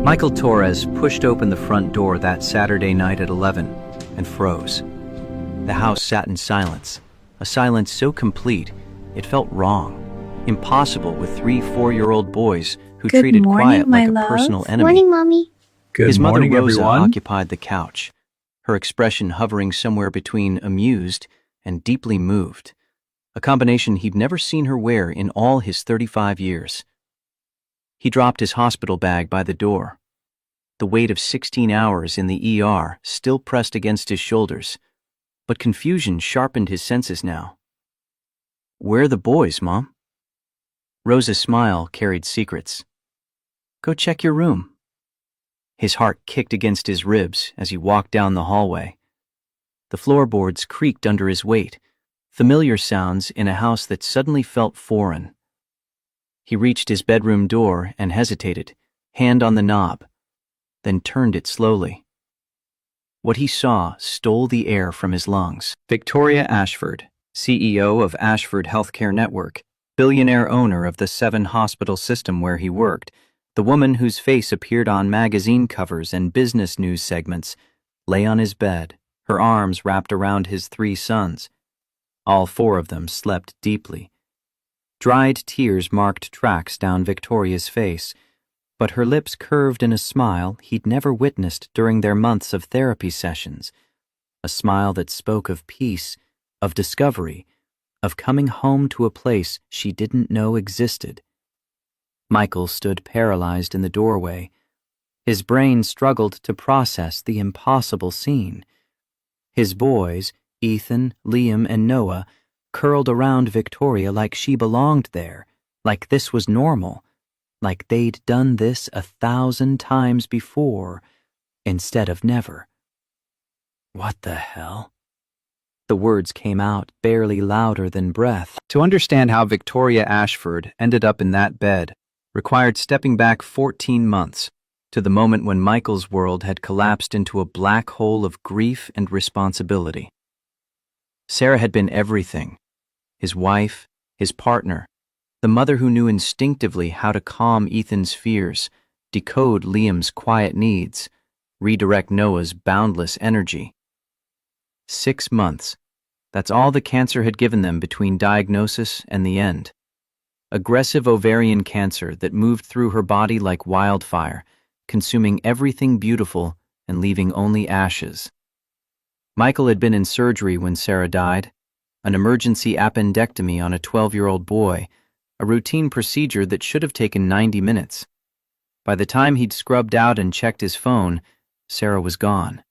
Michael Torres pushed open the front door that Saturday night at 11 and froze. The house sat in silence, a silence so complete it felt wrong, impossible with 3 4-year-old boys who Good treated morning, quiet my like a love. personal enemy. Morning, Mommy. Good His mother morning, Rosa everyone. occupied the couch, her expression hovering somewhere between amused and deeply moved, a combination he'd never seen her wear in all his 35 years. He dropped his hospital bag by the door, the weight of 16 hours in the ER still pressed against his shoulders, but confusion sharpened his senses now. "Where are the boys, Mom?" Rosa's smile carried secrets. "Go check your room." His heart kicked against his ribs as he walked down the hallway. The floorboards creaked under his weight, familiar sounds in a house that suddenly felt foreign. He reached his bedroom door and hesitated, hand on the knob, then turned it slowly. What he saw stole the air from his lungs. Victoria Ashford, CEO of Ashford Healthcare Network, billionaire owner of the 7-hospital system where he worked, the woman whose face appeared on magazine covers and business news segments, lay on his bed, her arms wrapped around his 3 sons. All 4 of them slept deeply. Dried tears marked tracks down Victoria's face, but her lips curved in a smile he'd never witnessed during their months of therapy sessions, a smile that spoke of peace, of discovery, of coming home to a place she didn't know existed. Michael stood paralyzed in the doorway. His brain struggled to process the impossible scene. His boys, Ethan, Liam, and Noah, curled around Victoria like she belonged there, like this was normal, like they'd done this 1,000 times before, instead of never. "What the hell?" The words came out barely louder than breath. To understand how Victoria Ashford ended up in that bed required stepping back 14 months to the moment when Michael's world had collapsed into a black hole of grief and responsibility. Sarah had been everything: his wife, his partner, the mother who knew instinctively how to calm Ethan's fears, decode Liam's quiet needs, redirect Noah's boundless energy. 6 months. That's all the cancer had given them between diagnosis and the end. Aggressive ovarian cancer that moved through her body like wildfire, consuming everything beautiful and leaving only ashes. Michael had been in surgery when Sarah died, an emergency appendectomy on a 12-year-old boy, a routine procedure that should have taken 90 minutes. By the time he'd scrubbed out and checked his phone, Sarah was gone.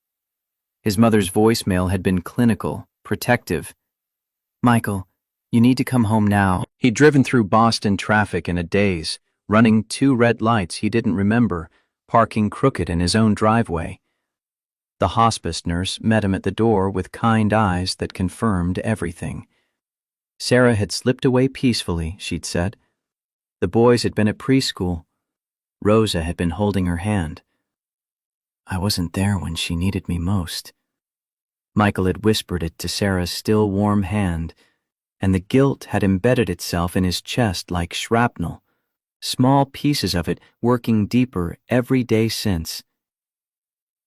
His mother's voicemail had been clinical, protective. "Michael, you need to come home now." He'd driven through Boston traffic in a daze, running 2 red lights he didn't remember, parking crooked in his own driveway. The hospice nurse met him at the door with kind eyes that confirmed everything. Sarah had slipped away peacefully, she'd said. The boys had been at preschool. Rosa had been holding her hand. "I wasn't there when she needed me most." Michael had whispered it to Sarah's still warm hand, and the guilt had embedded itself in his chest like shrapnel, small pieces of it working deeper every day since.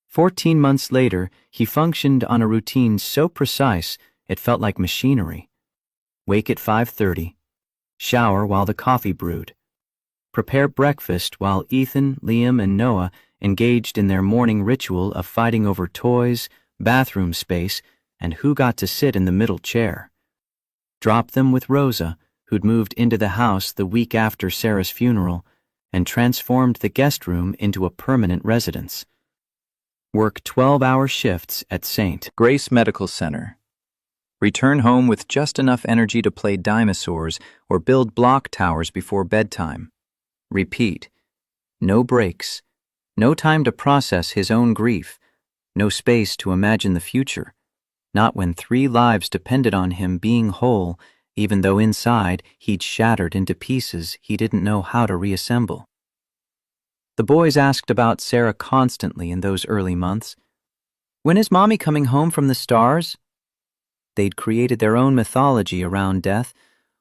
14 months later, he functioned on a routine so precise it felt like machinery. Wake at 5:30, shower while the coffee brewed, prepare breakfast while Ethan, Liam, and Noah engaged in their morning ritual of fighting over toys, bathroom space, and who got to sit in the middle chair. Drop them with Rosa, who'd moved into the house the week after Sarah's funeral and transformed the guest room into a permanent residence. Work 12-hour shifts at St. Grace Medical Center. Return home with just enough energy to play dinosaurs or build block towers before bedtime. Repeat. No breaks. No time to process his own grief. No space to imagine the future. Not when 3 lives depended on him being whole, even though inside he'd shattered into pieces he didn't know how to reassemble. The boys asked about Sarah constantly in those early months. "When is Mommy coming home from the stars?" They'd created their own mythology around death,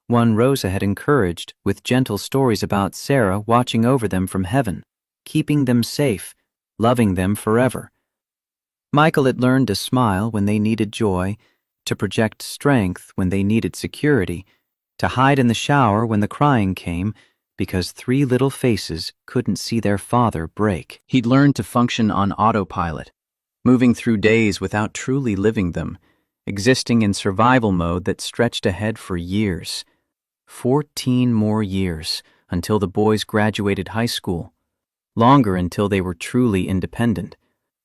one Rosa had encouraged with gentle stories about Sarah watching over them from heaven, keeping them safe, loving them forever. Michael had learned to smile when they needed joy, to project strength when they needed security, to hide in the shower when the crying came, because 3 little faces couldn't see their father break. He'd learned to function on autopilot, moving through days without truly living them, existing in survival mode that stretched ahead for years. 14 more years until the boys graduated high school, longer until they were truly independent,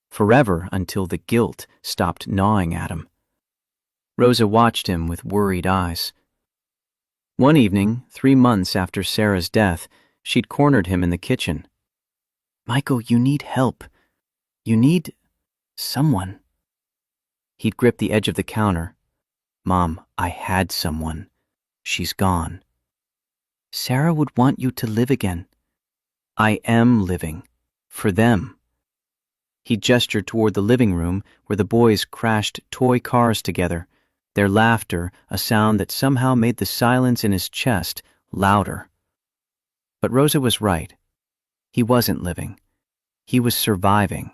forever until the guilt stopped gnawing at him. Rosa watched him with worried eyes. One evening, 3 months after Sarah's death, she'd cornered him in the kitchen. "Michael, you need help. You need someone." He'd gripped the edge of the counter. "Mom, I had someone. She's gone." "Sarah would want you to live again." "I am living. For them." He gestured toward the living room where the boys crashed toy cars together, their laughter a sound that somehow made the silence in his chest louder. But Rosa was right. He wasn't living. He was surviving,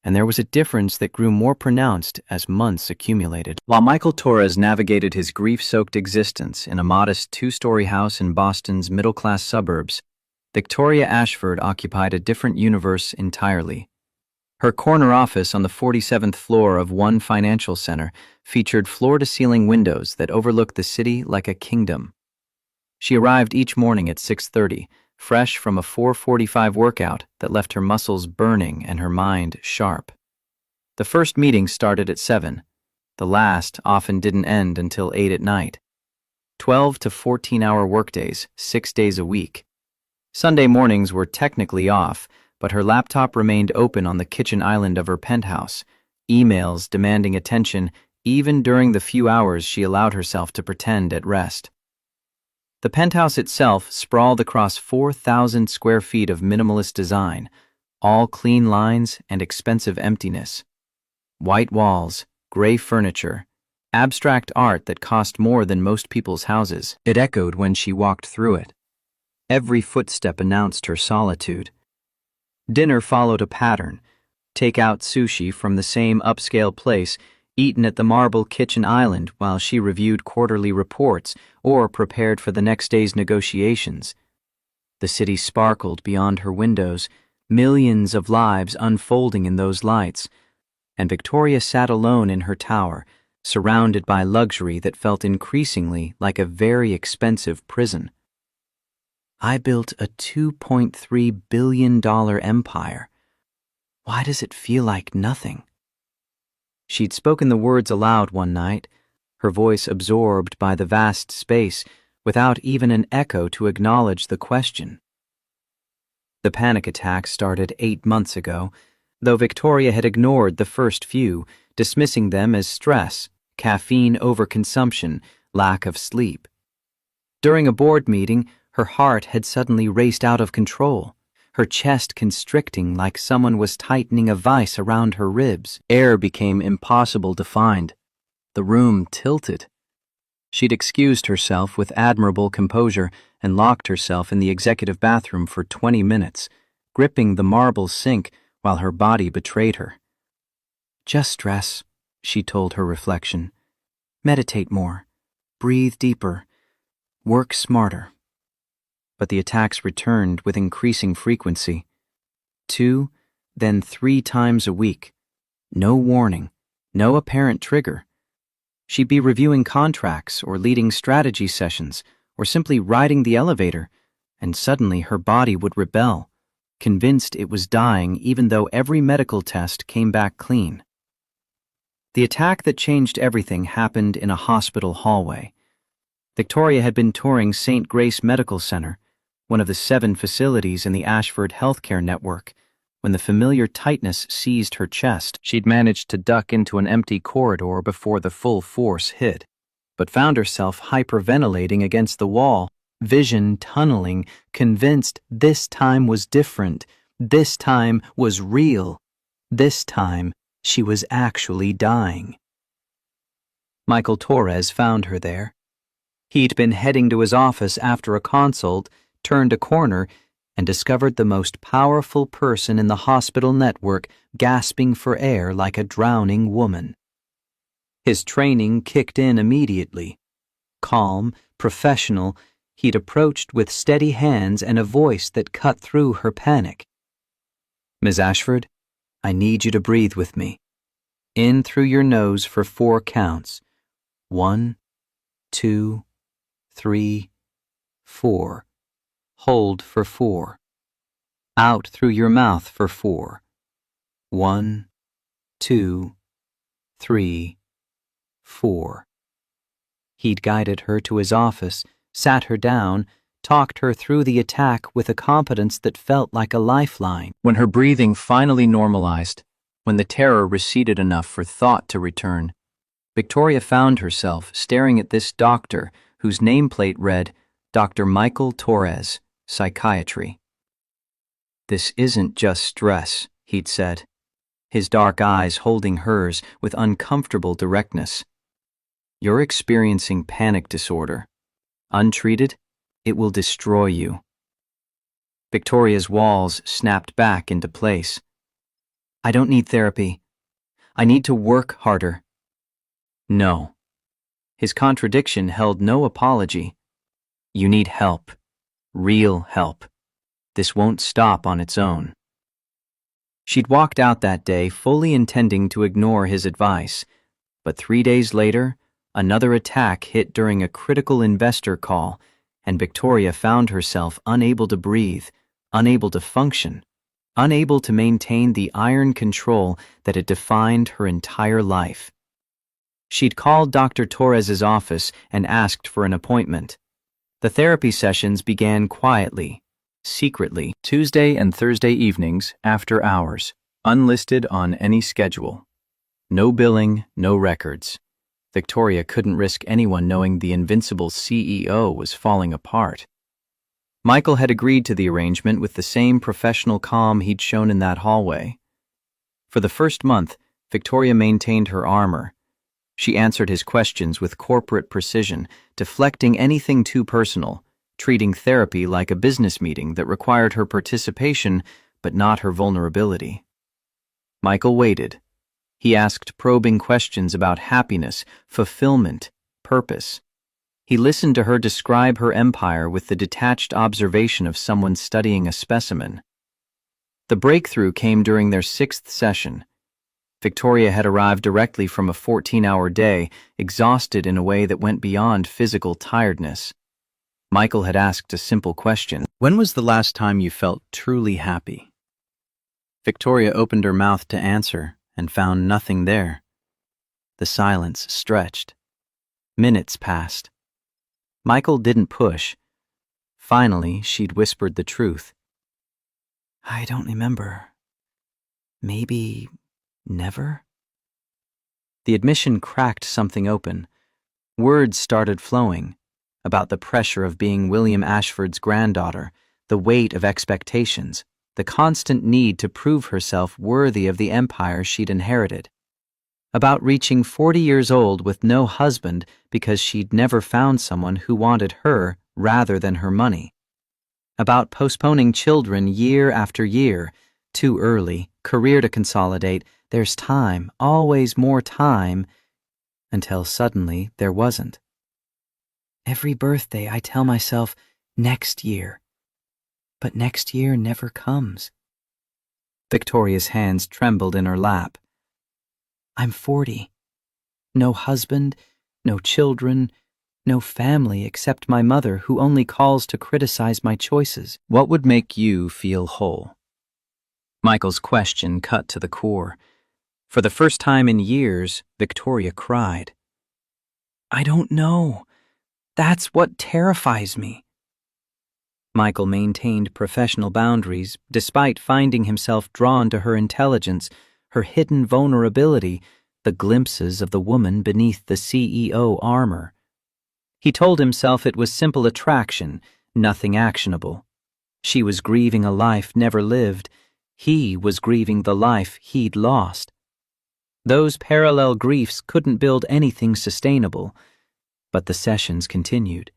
and there was a difference that grew more pronounced as months accumulated. While Michael Torres navigated his grief-soaked existence in a modest 2-story house in Boston's middle-class suburbs, Victoria Ashford occupied a different universe entirely. Her corner office on the 47th floor of one financial center featured floor-to-ceiling windows that overlooked the city like a kingdom. She arrived each morning at 6:30, fresh from a 4:45 workout that left her muscles burning and her mind sharp. The first meeting started at 7. The last often didn't end until 8 at night. 12 to 14-hour workdays, 6 days a week. Sunday mornings were technically off, but her laptop remained open on the kitchen island of her penthouse, emails demanding attention even during the few hours she allowed herself to pretend at rest. The penthouse itself sprawled across 4,000 square feet of minimalist design, all clean lines and expensive emptiness. White walls, gray furniture, abstract art that cost more than most people's houses. It echoed when she walked through it. Every footstep announced her solitude. Dinner followed a pattern. Take out sushi from the same upscale place, eaten at the marble kitchen island while she reviewed quarterly reports or prepared for the next day's negotiations. The city sparkled beyond her windows, millions of lives unfolding in those lights, and Victoria sat alone in her tower, surrounded by luxury that felt increasingly like a very expensive prison. "I built a $2.3 billion empire. Why does it feel like nothing?" She'd spoken the words aloud one night, her voice absorbed by the vast space, without even an echo to acknowledge the question. The panic attack started 8 months ago, though Victoria had ignored the first few, dismissing them as stress, caffeine overconsumption, lack of sleep. During a board meeting, her heart had suddenly raced out of control, her chest constricting like someone was tightening a vice around her ribs. Air became impossible to find. The room tilted. She'd excused herself with admirable composure and locked herself in the executive bathroom for 20 minutes, gripping the marble sink while her body betrayed her. "Just stress," she told her reflection. "Meditate more. Breathe deeper. Work smarter." But the attacks returned with increasing frequency. 2, then 3 times a week. No warning, no apparent trigger. She'd be reviewing contracts or leading strategy sessions or simply riding the elevator, and suddenly her body would rebel, convinced it was dying even though every medical test came back clean. The attack that changed everything happened in a hospital hallway. Victoria had been touring St. Grace Medical Center, one of the 7 facilities in the Ashford healthcare network, when the familiar tightness seized her chest. She'd managed to duck into an empty corridor before the full force hit, but found herself hyperventilating against the wall, vision tunneling, convinced this time was different, this time was real, this time she was actually dying. Michael Torres found her there. He'd been heading to his office after a consult, turned a corner, and discovered the most powerful person in the hospital network gasping for air like a drowning woman. His training kicked in immediately. Calm, professional, he'd approached with steady hands and a voice that cut through her panic. "Ms. Ashford, I need you to breathe with me. In through your nose for 4 counts. 1, 2, 3, 4. Hold for 4. Out through your mouth for 4. 1, 2, 3, 4. He'd guided her to his office, sat her down, talked her through the attack with a competence that felt like a lifeline. When her breathing finally normalized, when the terror receded enough for thought to return, Victoria found herself staring at this doctor whose nameplate read, Dr. Michael Torres, Psychiatry. "This isn't just stress," he'd said, his dark eyes holding hers with uncomfortable directness. "You're experiencing panic disorder. Untreated, it will destroy you." Victoria's walls snapped back into place. "I don't need therapy. I need to work harder." No. His contradiction held no apology. "You need help. Real help. This won't stop on its own." She'd walked out that day fully intending to ignore his advice, but 3 days later, another attack hit during a critical investor call, and Victoria found herself unable to breathe, unable to function, unable to maintain the iron control that had defined her entire life. She'd called Dr. Torres's office and asked for an appointment. The therapy sessions began quietly, secretly, Tuesday and Thursday evenings after hours, unlisted on any schedule. No billing, no records. Victoria couldn't risk anyone knowing the invincible CEO was falling apart. Michael had agreed to the arrangement with the same professional calm he'd shown in that hallway. For the first month, Victoria maintained her armor. She answered his questions with corporate precision, deflecting anything too personal, treating therapy like a business meeting that required her participation but not her vulnerability. Michael waited. He asked probing questions about happiness, fulfillment, purpose. He listened to her describe her empire with the detached observation of someone studying a specimen. The breakthrough came during their 6th session. Victoria had arrived directly from a 14-hour day, exhausted in a way that went beyond physical tiredness. Michael had asked a simple question. "When was the last time you felt truly happy?" Victoria opened her mouth to answer and found nothing there. The silence stretched. Minutes passed. Michael didn't push. Finally, she'd whispered the truth. "I don't remember. Maybe never?" The admission cracked something open. Words started flowing about the pressure of being William Ashford's granddaughter, the weight of expectations, the constant need to prove herself worthy of the empire she'd inherited. About reaching 40 years old with no husband because she'd never found someone who wanted her rather than her money. About postponing children year after year, too early, career to consolidate, there's time, always more time, until suddenly there wasn't. "Every birthday I tell myself, next year. But next year never comes." Victoria's hands trembled in her lap. "I'm 40. No husband, no children, no family except my mother who only calls to criticize my choices. What would make you feel whole?" Michael's question cut to the core. For the first time in years, Victoria cried. "I don't know. That's what terrifies me." Michael maintained professional boundaries despite finding himself drawn to her intelligence, her hidden vulnerability, the glimpses of the woman beneath the CEO armor. He told himself it was simple attraction, nothing actionable. She was grieving a life never lived. He was grieving the life he'd lost. Those parallel griefs couldn't build anything sustainable, but the sessions continued.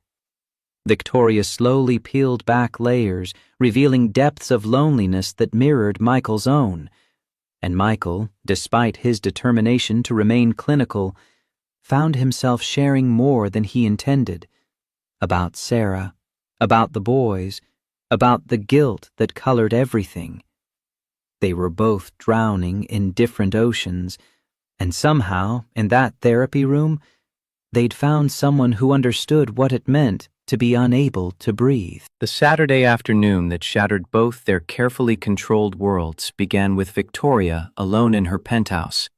Victoria slowly peeled back layers, revealing depths of loneliness that mirrored Michael's own. And Michael, despite his determination to remain clinical, found himself sharing more than he intended. About Sarah, about the boys, about the guilt that colored everything. They were both drowning in different oceans, and somehow, in that therapy room, they'd found someone who understood what it meant to be unable to breathe. The Saturday afternoon that shattered both their carefully controlled worlds began with Victoria alone in her penthouse,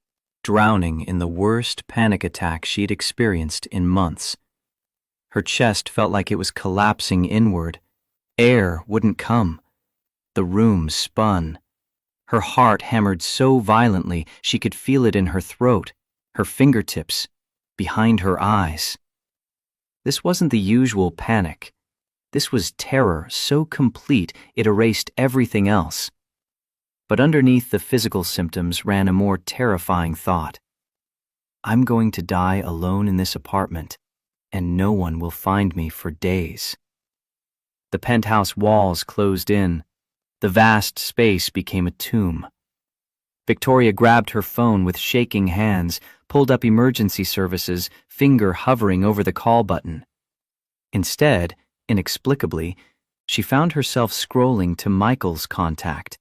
drowning in the worst panic attack she'd experienced in months. Her chest felt like it was collapsing inward. Air wouldn't come. The room spun. Her heart hammered so violently she could feel it in her throat, her fingertips, behind her eyes. This wasn't the usual panic. This was terror so complete it erased everything else. But underneath the physical symptoms ran a more terrifying thought. I'm going to die alone in this apartment, and no one will find me for days. The penthouse walls closed in. The vast space became a tomb. Victoria grabbed her phone with shaking hands, pulled up emergency services, finger hovering over the call button. Instead, inexplicably, she found herself scrolling to Michael's contact.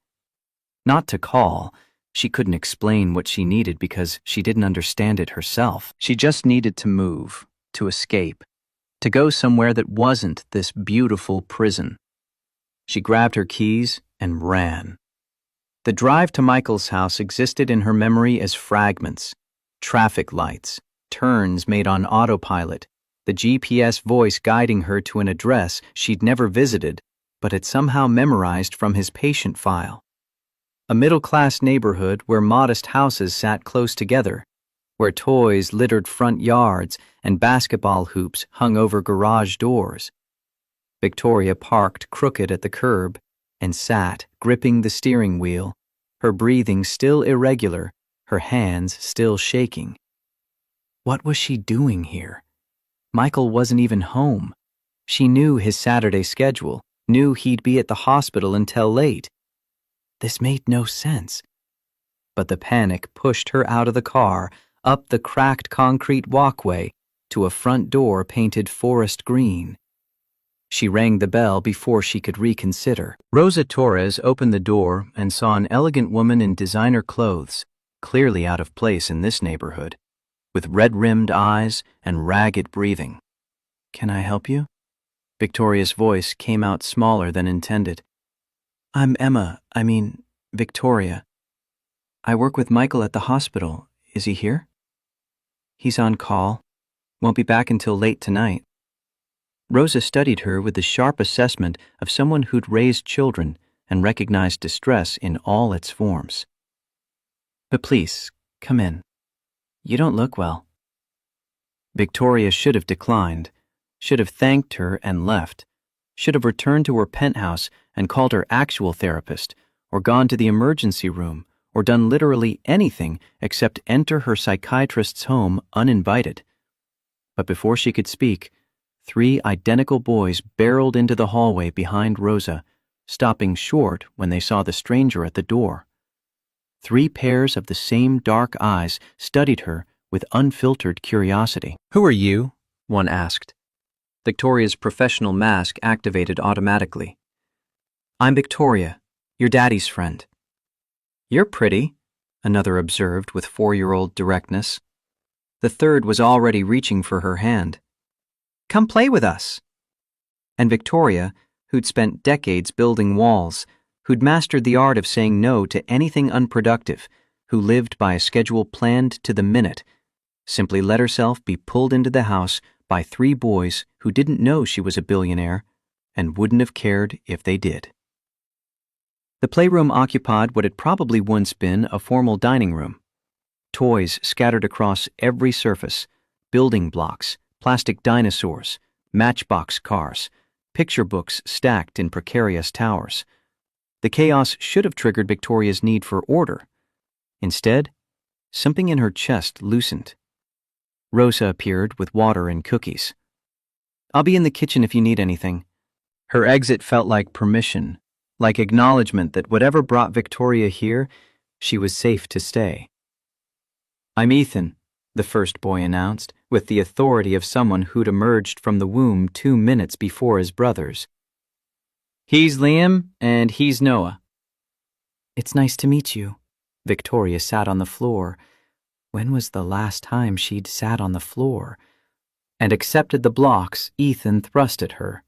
Not to call. She couldn't explain what she needed because she didn't understand it herself. She just needed to move, to escape, to go somewhere that wasn't this beautiful prison. She grabbed her keys and ran. The drive to Michael's house existed in her memory as fragments, traffic lights, turns made on autopilot, the GPS voice guiding her to an address she'd never visited but had somehow memorized from his patient file. A middle-class neighborhood where modest houses sat close together, where toys littered front yards and basketball hoops hung over garage doors. Victoria parked crooked at the curb and sat, gripping the steering wheel, her breathing still irregular, her hands still shaking. What was she doing here? Michael wasn't even home. She knew his Saturday schedule, knew he'd be at the hospital until late. This made no sense. But the panic pushed her out of the car, up the cracked concrete walkway, to a front door painted forest green. She rang the bell before she could reconsider. Rosa Torres opened the door and saw an elegant woman in designer clothes, clearly out of place in this neighborhood, with red-rimmed eyes and ragged breathing. "Can I help you?" Victoria's voice came out smaller than intended. "I'm Victoria. I work with Michael at the hospital. Is he here?" "He's on call. Won't be back until late tonight." Rosa studied her with the sharp assessment of someone who'd raised children and recognized distress in all its forms. "But please, come in. You don't look well." Victoria should have declined, should have thanked her and left, should have returned to her penthouse and called her actual therapist, or gone to the emergency room, or done literally anything except enter her psychiatrist's home uninvited. But before she could speak, 3 identical boys barreled into the hallway behind Rosa, stopping short when they saw the stranger at the door. 3 pairs of the same dark eyes studied her with unfiltered curiosity. "Who are you?" one asked. Victoria's professional mask activated automatically. "I'm Victoria, your daddy's friend." "You're pretty," another observed with 4-year-old directness. The third was already reaching for her hand. "Come play with us." And Victoria, who'd spent decades building walls, who'd mastered the art of saying no to anything unproductive, who lived by a schedule planned to the minute, simply let herself be pulled into the house by 3 boys who didn't know she was a billionaire and wouldn't have cared if they did. The playroom occupied what had probably once been a formal dining room. Toys scattered across every surface, building blocks, plastic dinosaurs, matchbox cars, picture books stacked in precarious towers. The chaos should have triggered Victoria's need for order. Instead, something in her chest loosened. Rosa appeared with water and cookies. I'll be in the kitchen if you need anything. Her exit felt like permission, like acknowledgement that whatever brought Victoria here, she was safe to stay. I'm Ethan, the first boy announced, with the authority of someone who'd emerged from the womb 2 minutes before his brothers. He's Liam, and he's Noah. It's nice to meet you. Victoria sat on the floor. When was the last time she'd sat on the floor? And accepted the blocks Ethan thrust at her.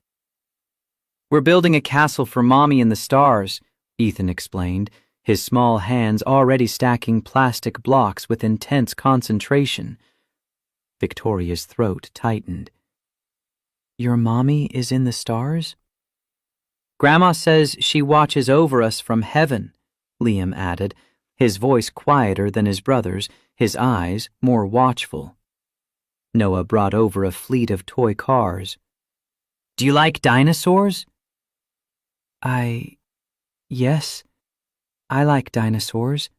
We're building a castle for Mommy in the stars, Ethan explained, his small hands already stacking plastic blocks with intense concentration. Victoria's throat tightened. Your mommy is in the stars? Grandma says she watches over us from heaven, Liam added, his voice quieter than his brother's, his eyes more watchful. Noah brought over a fleet of toy cars. Do you like dinosaurs? Yes, I like dinosaurs.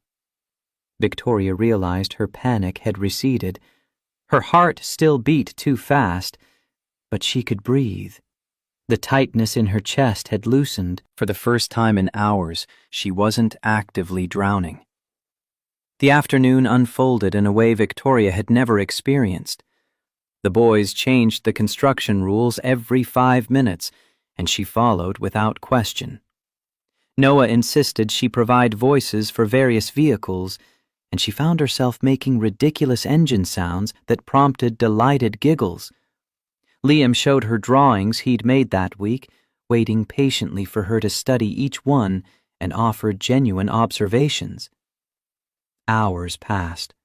Victoria realized her panic had receded. Her heart still beat too fast, but she could breathe. The tightness in her chest had loosened. For the first time in hours, she wasn't actively drowning. The afternoon unfolded in a way Victoria had never experienced. The boys changed the construction rules every 5 minutes, and she followed without question. Noah insisted she provide voices for various vehicles, and she found herself making ridiculous engine sounds that prompted delighted giggles. Liam showed her drawings he'd made that week, waiting patiently for her to study each one and offer genuine observations. Hours passed.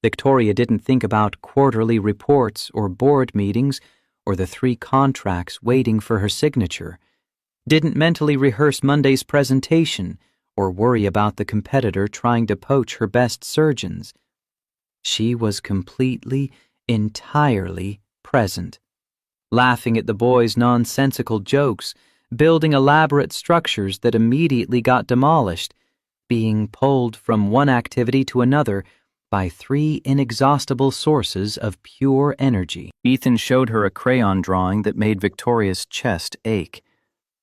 Victoria didn't think about quarterly reports or board meetings or the 3 contracts waiting for her signature, didn't mentally rehearse Monday's presentation or worry about the competitor trying to poach her best surgeons. She was completely, entirely present, laughing at the boys' nonsensical jokes, building elaborate structures that immediately got demolished, being pulled from one activity to another by 3 inexhaustible sources of pure energy. Ethan showed her a crayon drawing that made Victoria's chest ache.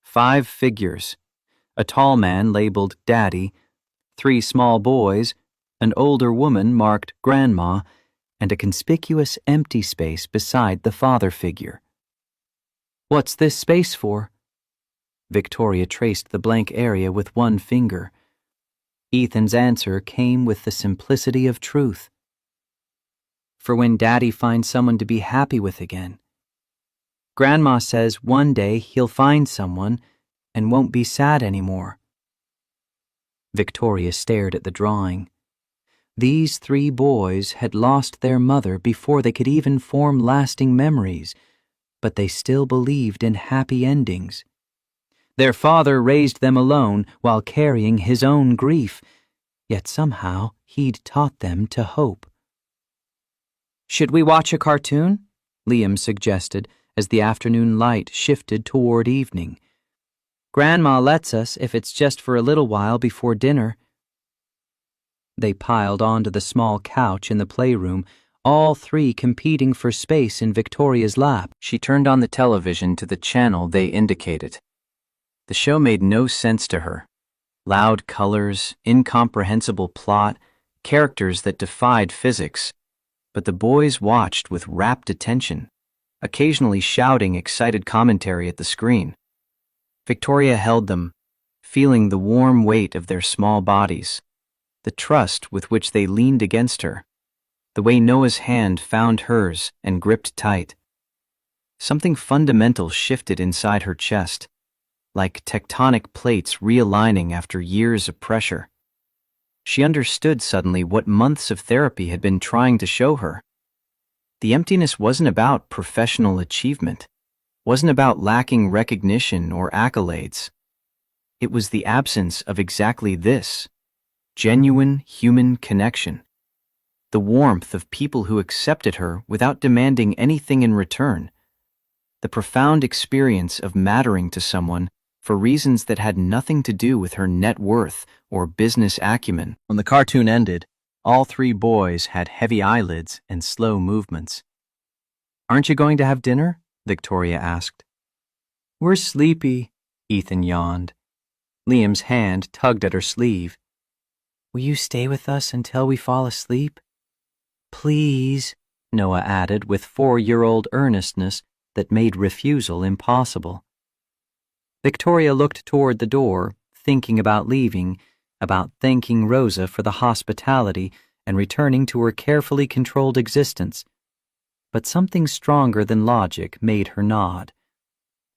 5 figures, a tall man labeled Daddy, 3 small boys, an older woman marked Grandma, and a conspicuous empty space beside the father figure. What's this space for? Victoria traced the blank area with one finger. Ethan's answer came with the simplicity of truth. For when Daddy finds someone to be happy with again. Grandma says one day he'll find someone and won't be sad anymore. Victoria stared at the drawing. These 3 boys had lost their mother before they could even form lasting memories, but they still believed in happy endings. Their father raised them alone while carrying his own grief, yet somehow he'd taught them to hope. Should we watch a cartoon? Liam suggested as the afternoon light shifted toward evening. Grandma lets us if it's just for a little while before dinner. They piled onto the small couch in the playroom, all 3 competing for space in Victoria's lap. She turned on the television to the channel they indicated. The show made no sense to her. Loud colors, incomprehensible plot, characters that defied physics. But the boys watched with rapt attention, occasionally shouting excited commentary at the screen. Victoria held them, feeling the warm weight of their small bodies, the trust with which they leaned against her, the way Noah's hand found hers and gripped tight. Something fundamental shifted inside her chest, like tectonic plates realigning after years of pressure. She understood suddenly what months of therapy had been trying to show her. The emptiness wasn't about professional achievement, wasn't about lacking recognition or accolades. It was the absence of exactly this, genuine human connection, the warmth of people who accepted her without demanding anything in return, the profound experience of mattering to someone for reasons that had nothing to do with her net worth or business acumen. When the cartoon ended, all 3 boys had heavy eyelids and slow movements. Aren't you going to have dinner? Victoria asked. We're sleepy, Ethan yawned. Liam's hand tugged at her sleeve. Will you stay with us until we fall asleep? Please, Noah added with 4-year-old earnestness that made refusal impossible. Victoria looked toward the door, thinking about leaving, about thanking Rosa for the hospitality and returning to her carefully controlled existence. But something stronger than logic made her nod.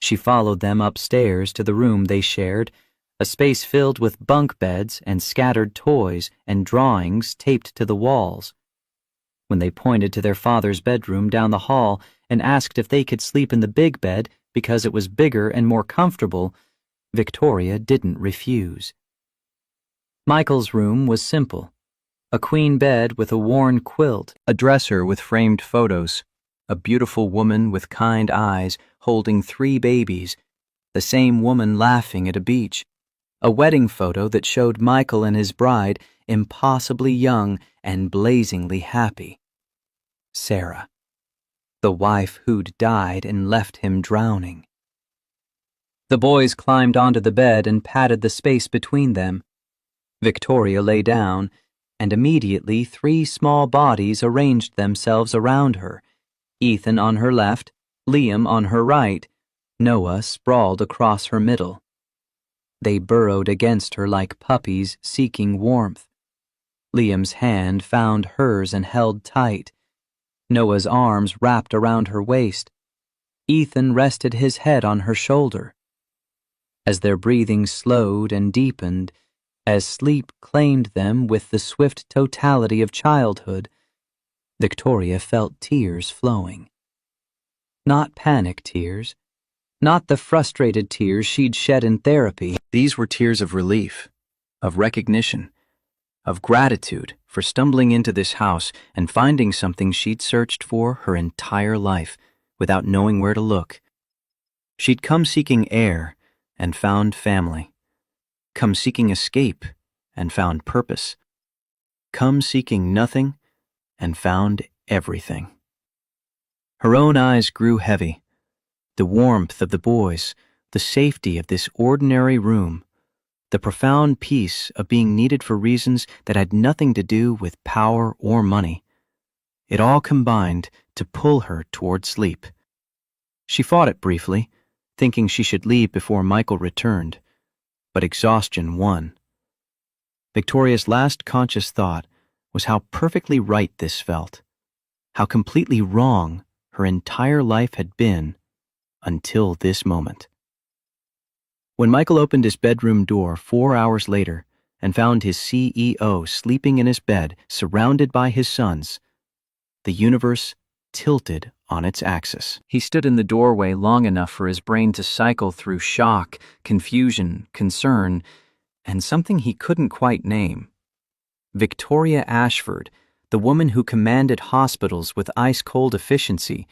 She followed them upstairs to the room they shared, a space filled with bunk beds and scattered toys and drawings taped to the walls. When they pointed to their father's bedroom down the hall and asked if they could sleep in the big bed because it was bigger and more comfortable, Victoria didn't refuse. Michael's room was simple. A queen bed with a worn quilt, a dresser with framed photos, a beautiful woman with kind eyes holding 3 babies, the same woman laughing at a beach, a wedding photo that showed Michael and his bride impossibly young and blazingly happy. Sarah, the wife who'd died and left him drowning. The boys climbed onto the bed and patted the space between them. Victoria lay down, and immediately 3 small bodies arranged themselves around her, Ethan on her left, Liam on her right, Noah sprawled across her middle. They burrowed against her like puppies seeking warmth. Liam's hand found hers and held tight. Noah's arms wrapped around her waist. Ethan rested his head on her shoulder. As their breathing slowed and deepened, as sleep claimed them with the swift totality of childhood, Victoria felt tears flowing. Not panic tears, not the frustrated tears she'd shed in therapy. These were tears of relief, of recognition, of gratitude for stumbling into this house and finding something she'd searched for her entire life without knowing where to look. She'd come seeking air and found family, come seeking escape and found purpose, come seeking nothing and found everything. Her own eyes grew heavy. The warmth of the boys, the safety of this ordinary room, the profound peace of being needed for reasons that had nothing to do with power or money. It all combined to pull her toward sleep. She fought it briefly, thinking she should leave before Michael returned, but exhaustion won. Victoria's last conscious thought was how perfectly right this felt, how completely wrong her entire life had been until this moment. When Michael opened his bedroom door 4 hours later and found his CEO sleeping in his bed surrounded by his sons, the universe tilted on its axis. He stood in the doorway long enough for his brain to cycle through shock, confusion, concern, and something he couldn't quite name. Victoria Ashford, the woman who commanded hospitals with ice-cold efficiency,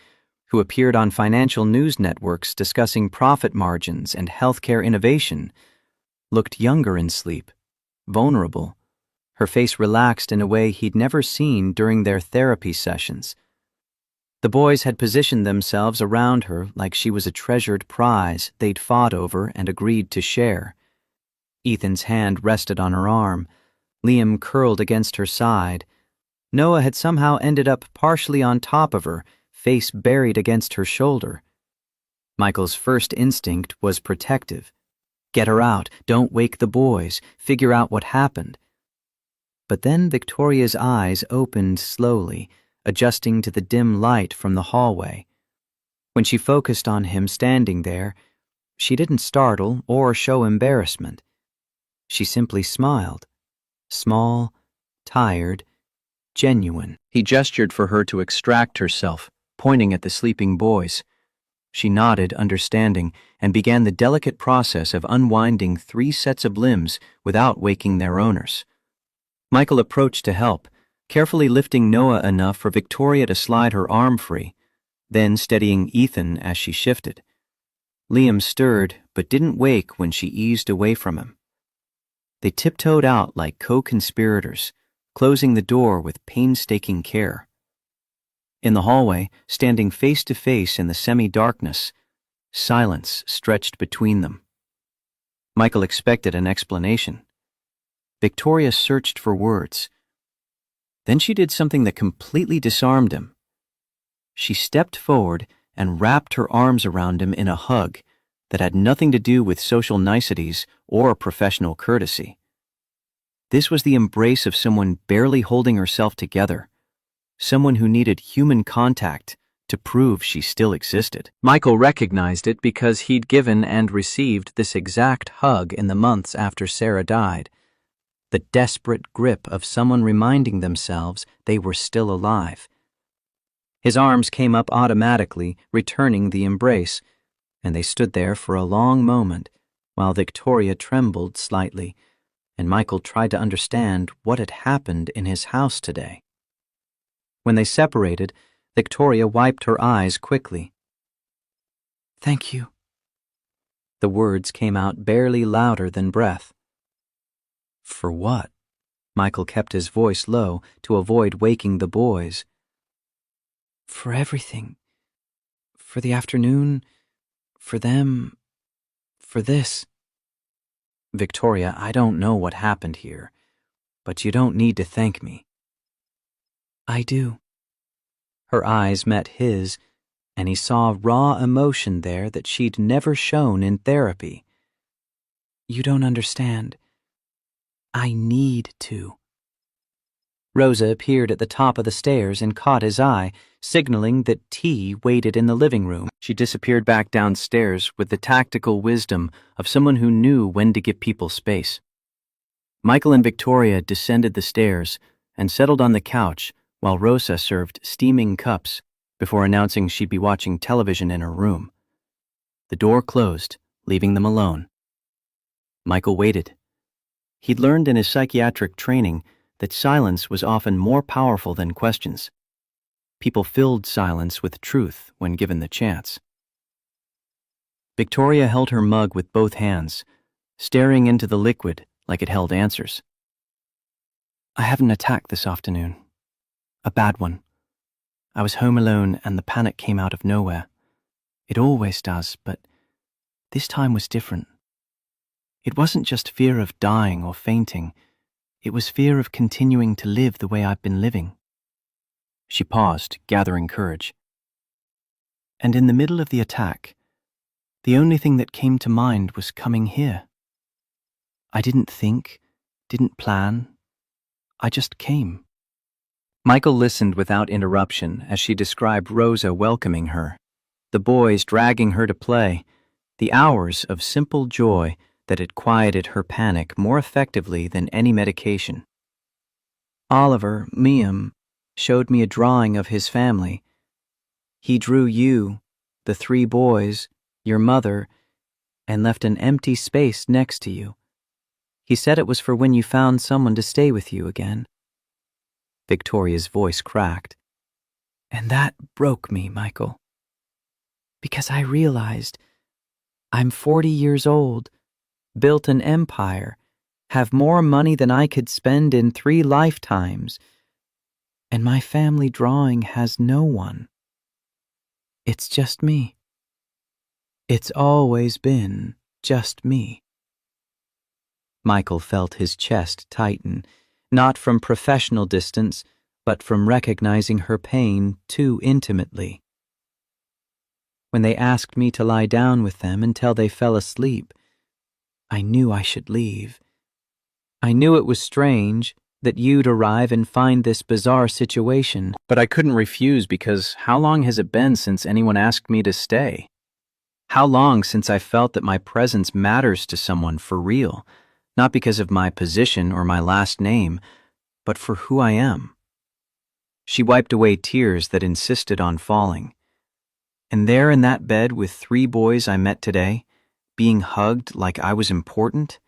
who appeared on financial news networks discussing profit margins and healthcare innovation, looked younger in sleep, vulnerable, her face relaxed in a way he'd never seen during their therapy sessions. The boys had positioned themselves around her like she was a treasured prize they'd fought over and agreed to share. Ethan's hand rested on her arm, Liam curled against her side. Noah had somehow ended up partially on top of her, face buried against her shoulder. Michael's first instinct was protective. Get her out, don't wake the boys, figure out what happened. But then Victoria's eyes opened slowly, adjusting to the dim light from the hallway. When she focused on him standing there, she didn't startle or show embarrassment. She simply smiled, small, tired, genuine. He gestured for her to extract herself, pointing at the sleeping boys. She nodded, understanding, and began the delicate process of unwinding 3 sets of limbs without waking their owners. Michael approached to help, carefully lifting Noah enough for Victoria to slide her arm free, then steadying Ethan as she shifted. Liam stirred, but didn't wake when she eased away from him. They tiptoed out like co-conspirators, closing the door with painstaking care. In the hallway, standing face to face in the semi-darkness, silence stretched between them. Michael expected an explanation. Victoria searched for words. Then she did something that completely disarmed him. She stepped forward and wrapped her arms around him in a hug that had nothing to do with social niceties or professional courtesy. This was the embrace of someone barely holding herself together, someone who needed human contact to prove she still existed. Michael recognized it because he'd given and received this exact hug in the months after Sarah died. The desperate grip of someone reminding themselves they were still alive. His arms came up automatically, returning the embrace, and they stood there for a long moment while Victoria trembled slightly, and Michael tried to understand what had happened in his house today. When they separated, Victoria wiped her eyes quickly. "Thank you." The words came out barely louder than breath. "For what?" Michael kept his voice low to avoid waking the boys. "For everything. For the afternoon, for them, for this." "Victoria, I don't know what happened here, but you don't need to thank me." "I do." Her eyes met his, and he saw raw emotion there that she'd never shown in therapy. "You don't understand. I need to." Rosa appeared at the top of the stairs and caught his eye, signaling that tea waited in the living room. She disappeared back downstairs with the tactical wisdom of someone who knew when to give people space. Michael and Victoria descended the stairs and settled on the couch while Rosa served steaming cups before announcing she'd be watching television in her room. The door closed, leaving them alone. Michael waited. He'd learned in his psychiatric training that silence was often more powerful than questions. People filled silence with truth when given the chance. Victoria held her mug with both hands, staring into the liquid like it held answers. "I had an attack this afternoon. A bad one. I was home alone and the panic came out of nowhere. It always does, but this time was different. It wasn't just fear of dying or fainting. It was fear of continuing to live the way I've been living." She paused, gathering courage. "And in the middle of the attack, the only thing that came to mind was coming here. I didn't think, didn't plan. I just came." Michael listened without interruption as she described Rosa welcoming her, the boys dragging her to play, the hours of simple joy that had quieted her panic more effectively than any medication. "Oliver, Miam, showed me a drawing of his family. He drew you, the 3 boys, your mother, and left an empty space next to you. He said it was for when you found someone to stay with you again." Victoria's voice cracked. "And that broke me, Michael. Because I realized I'm 40 years old, built an empire, have more money than I could spend in 3 lifetimes, and my family drawing has no one. It's just me. It's always been just me." Michael felt his chest tighten, not from professional distance, but from recognizing her pain too intimately. "When they asked me to lie down with them until they fell asleep, I knew I should leave. I knew it was strange that you'd arrive and find this bizarre situation, but I couldn't refuse because how long has it been since anyone asked me to stay? How long since I felt that my presence matters to someone for real, not because of my position or my last name, but for who I am?" She wiped away tears that insisted on falling. And there in that bed with 3 boys I met today, being hugged like I was important,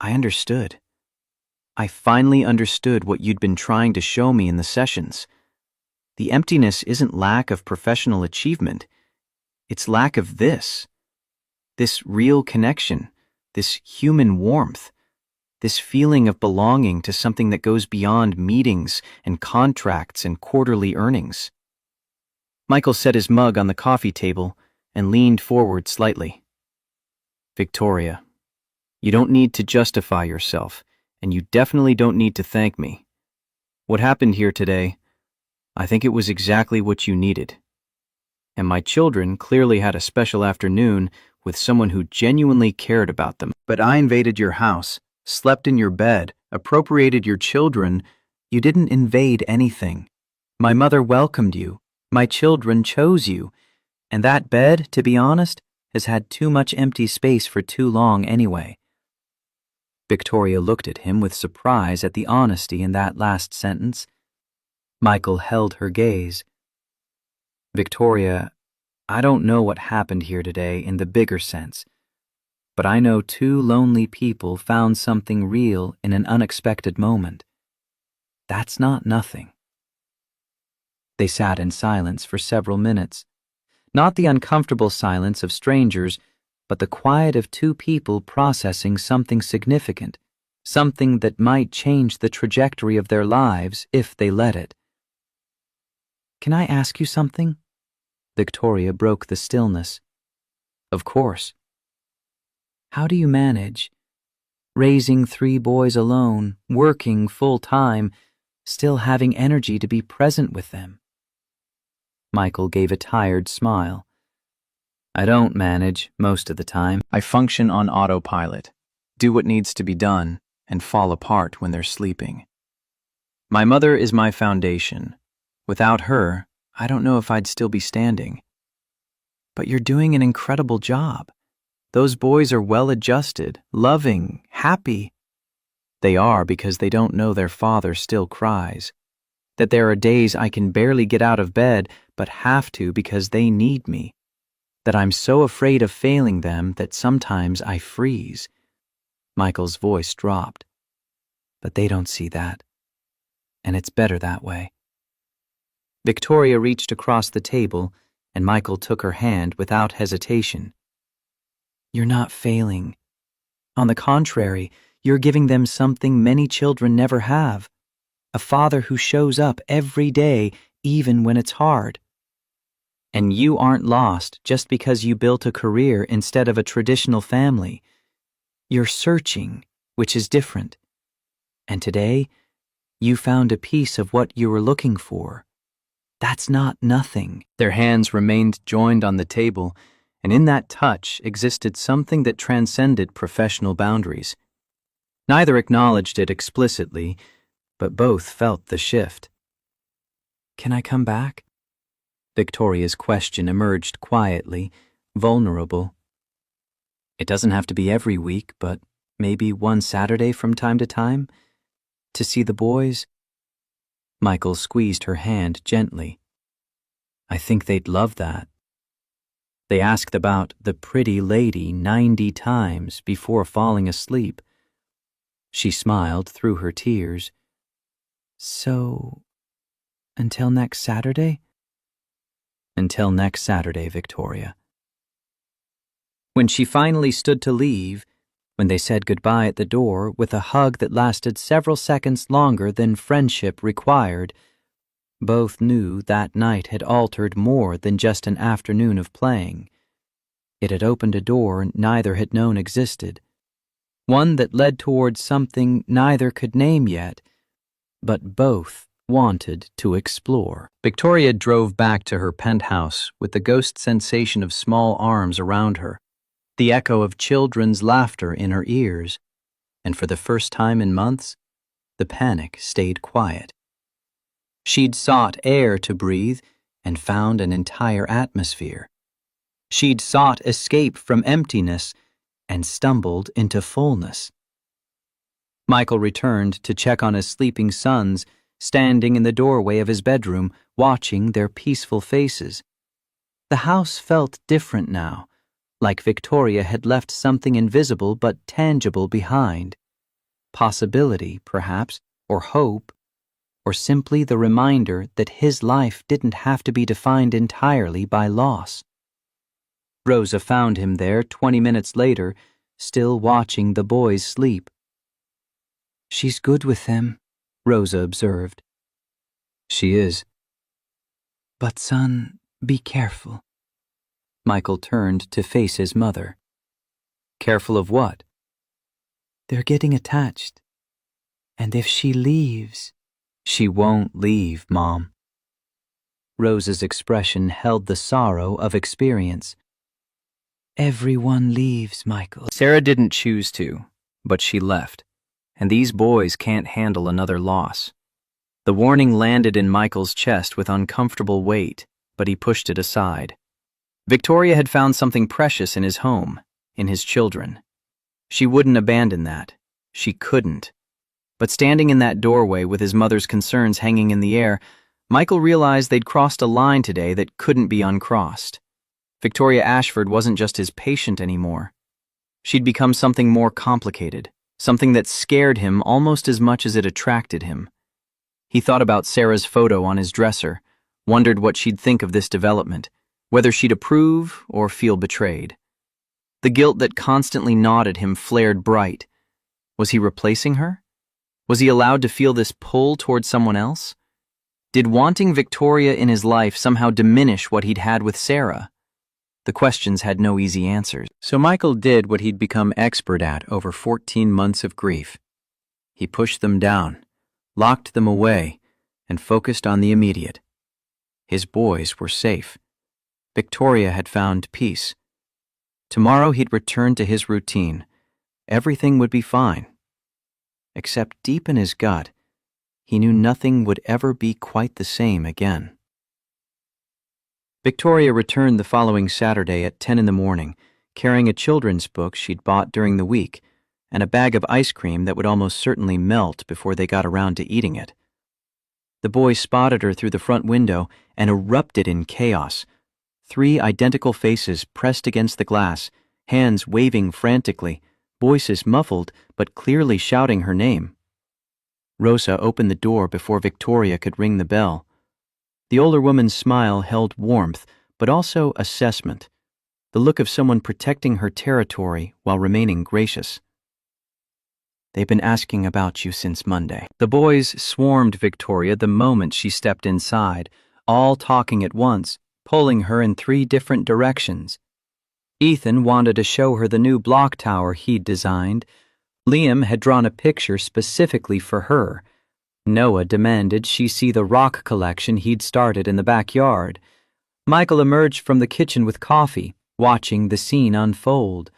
I understood. I finally understood what you'd been trying to show me in the sessions. The emptiness isn't lack of professional achievement. It's lack of this real connection, this human warmth, this feeling of belonging to something that goes beyond meetings and contracts and quarterly earnings. Michael set his mug on the coffee table and leaned forward slightly. Victoria, you don't need to justify yourself, and you definitely don't need to thank me. What happened here today, I think it was exactly what you needed. And my children clearly had a special afternoon with someone who genuinely cared about them. But I invaded your house, slept in your bed, appropriated your children. You didn't invade anything. My mother welcomed you. My children chose you. And that bed, to be honest, has had too much empty space for too long anyway. Victoria looked at him with surprise at the honesty in that last sentence. Michael held her gaze. Victoria, I don't know what happened here today in the bigger sense, but I know two lonely people found something real in an unexpected moment. That's not nothing. They sat in silence for several minutes. Not the uncomfortable silence of strangers, but the quiet of two people processing something significant, something that might change the trajectory of their lives if they let it. Can I ask you something? Victoria broke the stillness. Of course. How do you manage? Raising 3 boys alone, working full-time, still having energy to be present with them. Michael gave a tired smile. I don't manage most of the time. I function on autopilot, do what needs to be done, and fall apart when they're sleeping. My mother is my foundation. Without her, I don't know if I'd still be standing. But you're doing an incredible job. Those boys are well-adjusted, loving, happy. They are because they don't know their father still cries. That there are days I can barely get out of bed, but have to because they need me. That I'm so afraid of failing them that sometimes I freeze. Michael's voice dropped. But they don't see that. And it's better that way. Victoria reached across the table, and Michael took her hand without hesitation. You're not failing. On the contrary, you're giving them something many children never have. A father who shows up every day, even when it's hard. And you aren't lost just because you built a career instead of a traditional family. You're searching, which is different. And today, you found a piece of what you were looking for. That's not nothing. Their hands remained joined on the table, and in that touch existed something that transcended professional boundaries. Neither acknowledged it explicitly, but both felt the shift. Can I come back? Victoria's question emerged quietly, vulnerable. It doesn't have to be every week, but maybe one Saturday from time to time? To see the boys? Michael squeezed her hand gently. I think they'd love that. They asked about the pretty lady 90 times before falling asleep. She smiled through her tears. So, until next Saturday? Until next Saturday, Victoria. When she finally stood to leave, when they said goodbye at the door with a hug that lasted several seconds longer than friendship required, both knew that night had altered more than just an afternoon of playing. It had opened a door neither had known existed, one that led towards something neither could name yet, but both wanted to explore. Victoria drove back to her penthouse with the ghost sensation of small arms around her, the echo of children's laughter in her ears, and for the first time in months, the panic stayed quiet. She'd sought air to breathe and found an entire atmosphere. She'd sought escape from emptiness and stumbled into fullness. Michael returned to check on his sleeping sons, standing in the doorway of his bedroom, watching their peaceful faces. The house felt different now, like Victoria had left something invisible but tangible behind. Possibility, perhaps, or hope, or simply the reminder that his life didn't have to be defined entirely by loss. Rosa found him there 20 minutes later, still watching the boys sleep. She's good with them, Rosa observed. She is. But son, Be careful. Michael turned to face his mother. Careful of what? They're getting attached. And if she leaves... She won't leave, Mom. Rose's expression held the sorrow of experience. Everyone leaves, Michael. Sarah didn't choose to, but she left, and these boys can't handle another loss. The warning landed in Michael's chest with uncomfortable weight, but he pushed it aside. Victoria had found something precious in his home, in his children. She wouldn't abandon that. She couldn't. But standing in that doorway with his mother's concerns hanging in the air, Michael realized they'd crossed a line today that couldn't be uncrossed. Victoria Ashford wasn't just his patient anymore. She'd become something more complicated, something that scared him almost as much as it attracted him. He thought about Sarah's photo on his dresser, wondered what she'd think of this development, whether she'd approve or feel betrayed. The guilt that constantly gnawed at him flared bright. Was he replacing her? Was he allowed to feel this pull toward someone else? Did wanting Victoria in his life somehow diminish what he'd had with Sarah? The questions had no easy answers. So Michael did what he'd become expert at over 14 months of grief. He pushed them down, locked them away, and focused on the immediate. His boys were safe. Victoria had found peace. Tomorrow he'd return to his routine. Everything would be fine. Except deep in his gut, he knew nothing would ever be quite the same again. Victoria returned the following Saturday at 10 in the morning, carrying a children's book she'd bought during the week and a bag of ice cream that would almost certainly melt before they got around to eating it. The boys spotted her through the front window and erupted in chaos. 3 identical faces pressed against the glass, hands waving frantically, voices muffled but clearly shouting her name. Rosa opened the door before Victoria could ring the bell. The older woman's smile held warmth, but also assessment, the look of someone protecting her territory while remaining gracious. They've been asking about you since Monday. The boys swarmed Victoria the moment she stepped inside, all talking at once, pulling her in 3 different directions. Ethan wanted to show her the new block tower he'd designed. Liam had drawn a picture specifically for her. Noah demanded she see the rock collection he'd started in the backyard. Michael emerged from the kitchen with coffee, watching the scene unfold.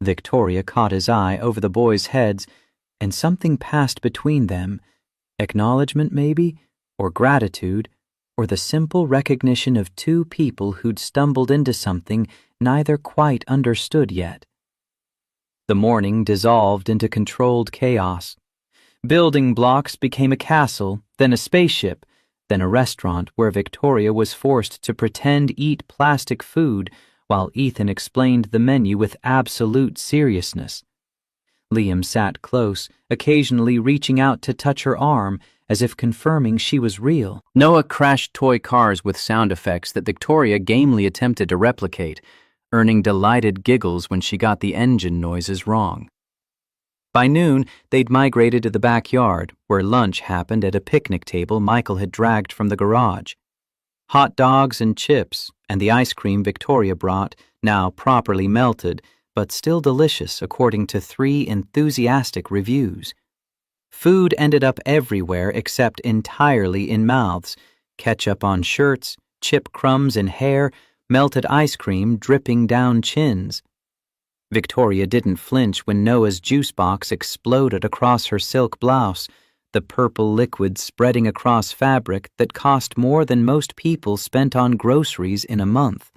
Victoria caught his eye over the boys' heads, and something passed between them. Acknowledgement, maybe, or gratitude, or the simple recognition of 2 people who'd stumbled into something neither quite understood yet. The morning dissolved into controlled chaos. Building blocks became a castle, then a spaceship, then a restaurant where Victoria was forced to pretend eat plastic food while Ethan explained the menu with absolute seriousness. Liam sat close, occasionally reaching out to touch her arm as if confirming she was real. Noah crashed toy cars with sound effects that Victoria gamely attempted to replicate, earning delighted giggles when she got the engine noises wrong. By noon, they'd migrated to the backyard, where lunch happened at a picnic table Michael had dragged from the garage. Hot dogs and chips, and the ice cream Victoria brought, now properly melted, but still delicious according to 3 enthusiastic reviews. Food ended up everywhere except entirely in mouths, ketchup on shirts, chip crumbs in hair, melted ice cream dripping down chins. Victoria didn't flinch when Noah's juice box exploded across her silk blouse, the purple liquid spreading across fabric that cost more than most people spent on groceries in a month.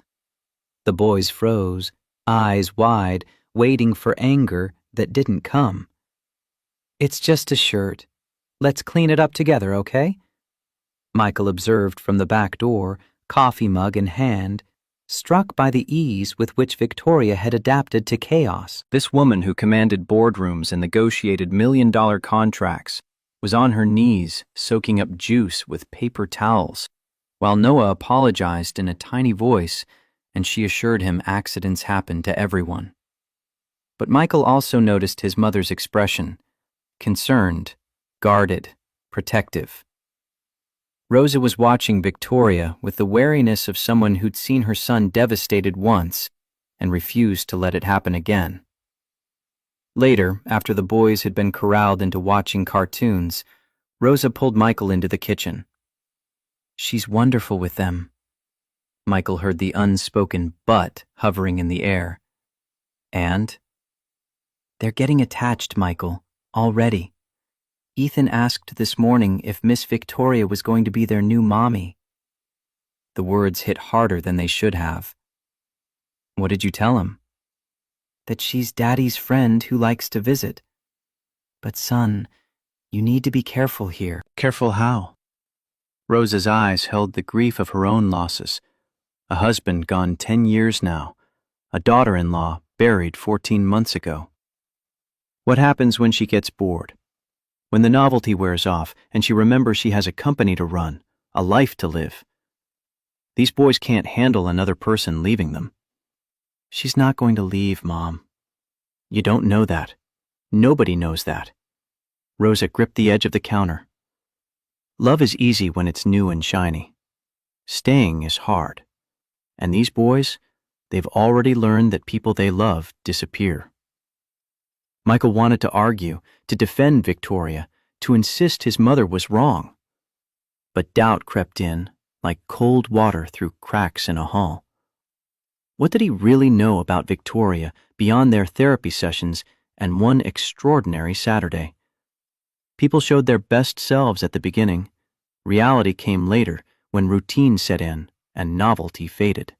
The boys froze, eyes wide, waiting for anger that didn't come. It's just a shirt. Let's clean it up together, okay? Michael observed from the back door, coffee mug in hand, struck by the ease with which Victoria had adapted to chaos. This woman who commanded boardrooms and negotiated million-dollar contracts was on her knees soaking up juice with paper towels, while Noah apologized in a tiny voice and she assured him accidents happen to everyone. But Michael also noticed his mother's expression, concerned, guarded, protective. Rosa was watching Victoria with the wariness of someone who'd seen her son devastated once and refused to let it happen again. Later, after the boys had been corralled into watching cartoons, Rosa pulled Michael into the kitchen. "She's wonderful with them." Michael heard the unspoken "but" hovering in the air. "And?" "They're getting attached, Michael, already. Ethan asked this morning if Miss Victoria was going to be their new mommy." The words hit harder than they should have. "What did you tell him?" "That she's Daddy's friend who likes to visit. But son, you need to be careful here." Careful how? Rosa's eyes held the grief of her own losses. A husband gone 10 years now. A daughter-in-law buried 14 months ago. What happens when she gets bored? When the novelty wears off and she remembers she has a company to run, a life to live? These boys can't handle another person leaving them. "She's not going to leave, Mom." "You don't know that. Nobody knows that." Rosa gripped the edge of the counter. Love is easy when it's new and shiny. Staying is hard. And these boys, they've already learned that people they love disappear. Michael wanted to argue, to defend Victoria, to insist his mother was wrong. But doubt crept in, like cold water through cracks in a hall. What did he really know about Victoria beyond their therapy sessions and one extraordinary Saturday? People showed their best selves at the beginning. Reality came later when routine set in and novelty faded.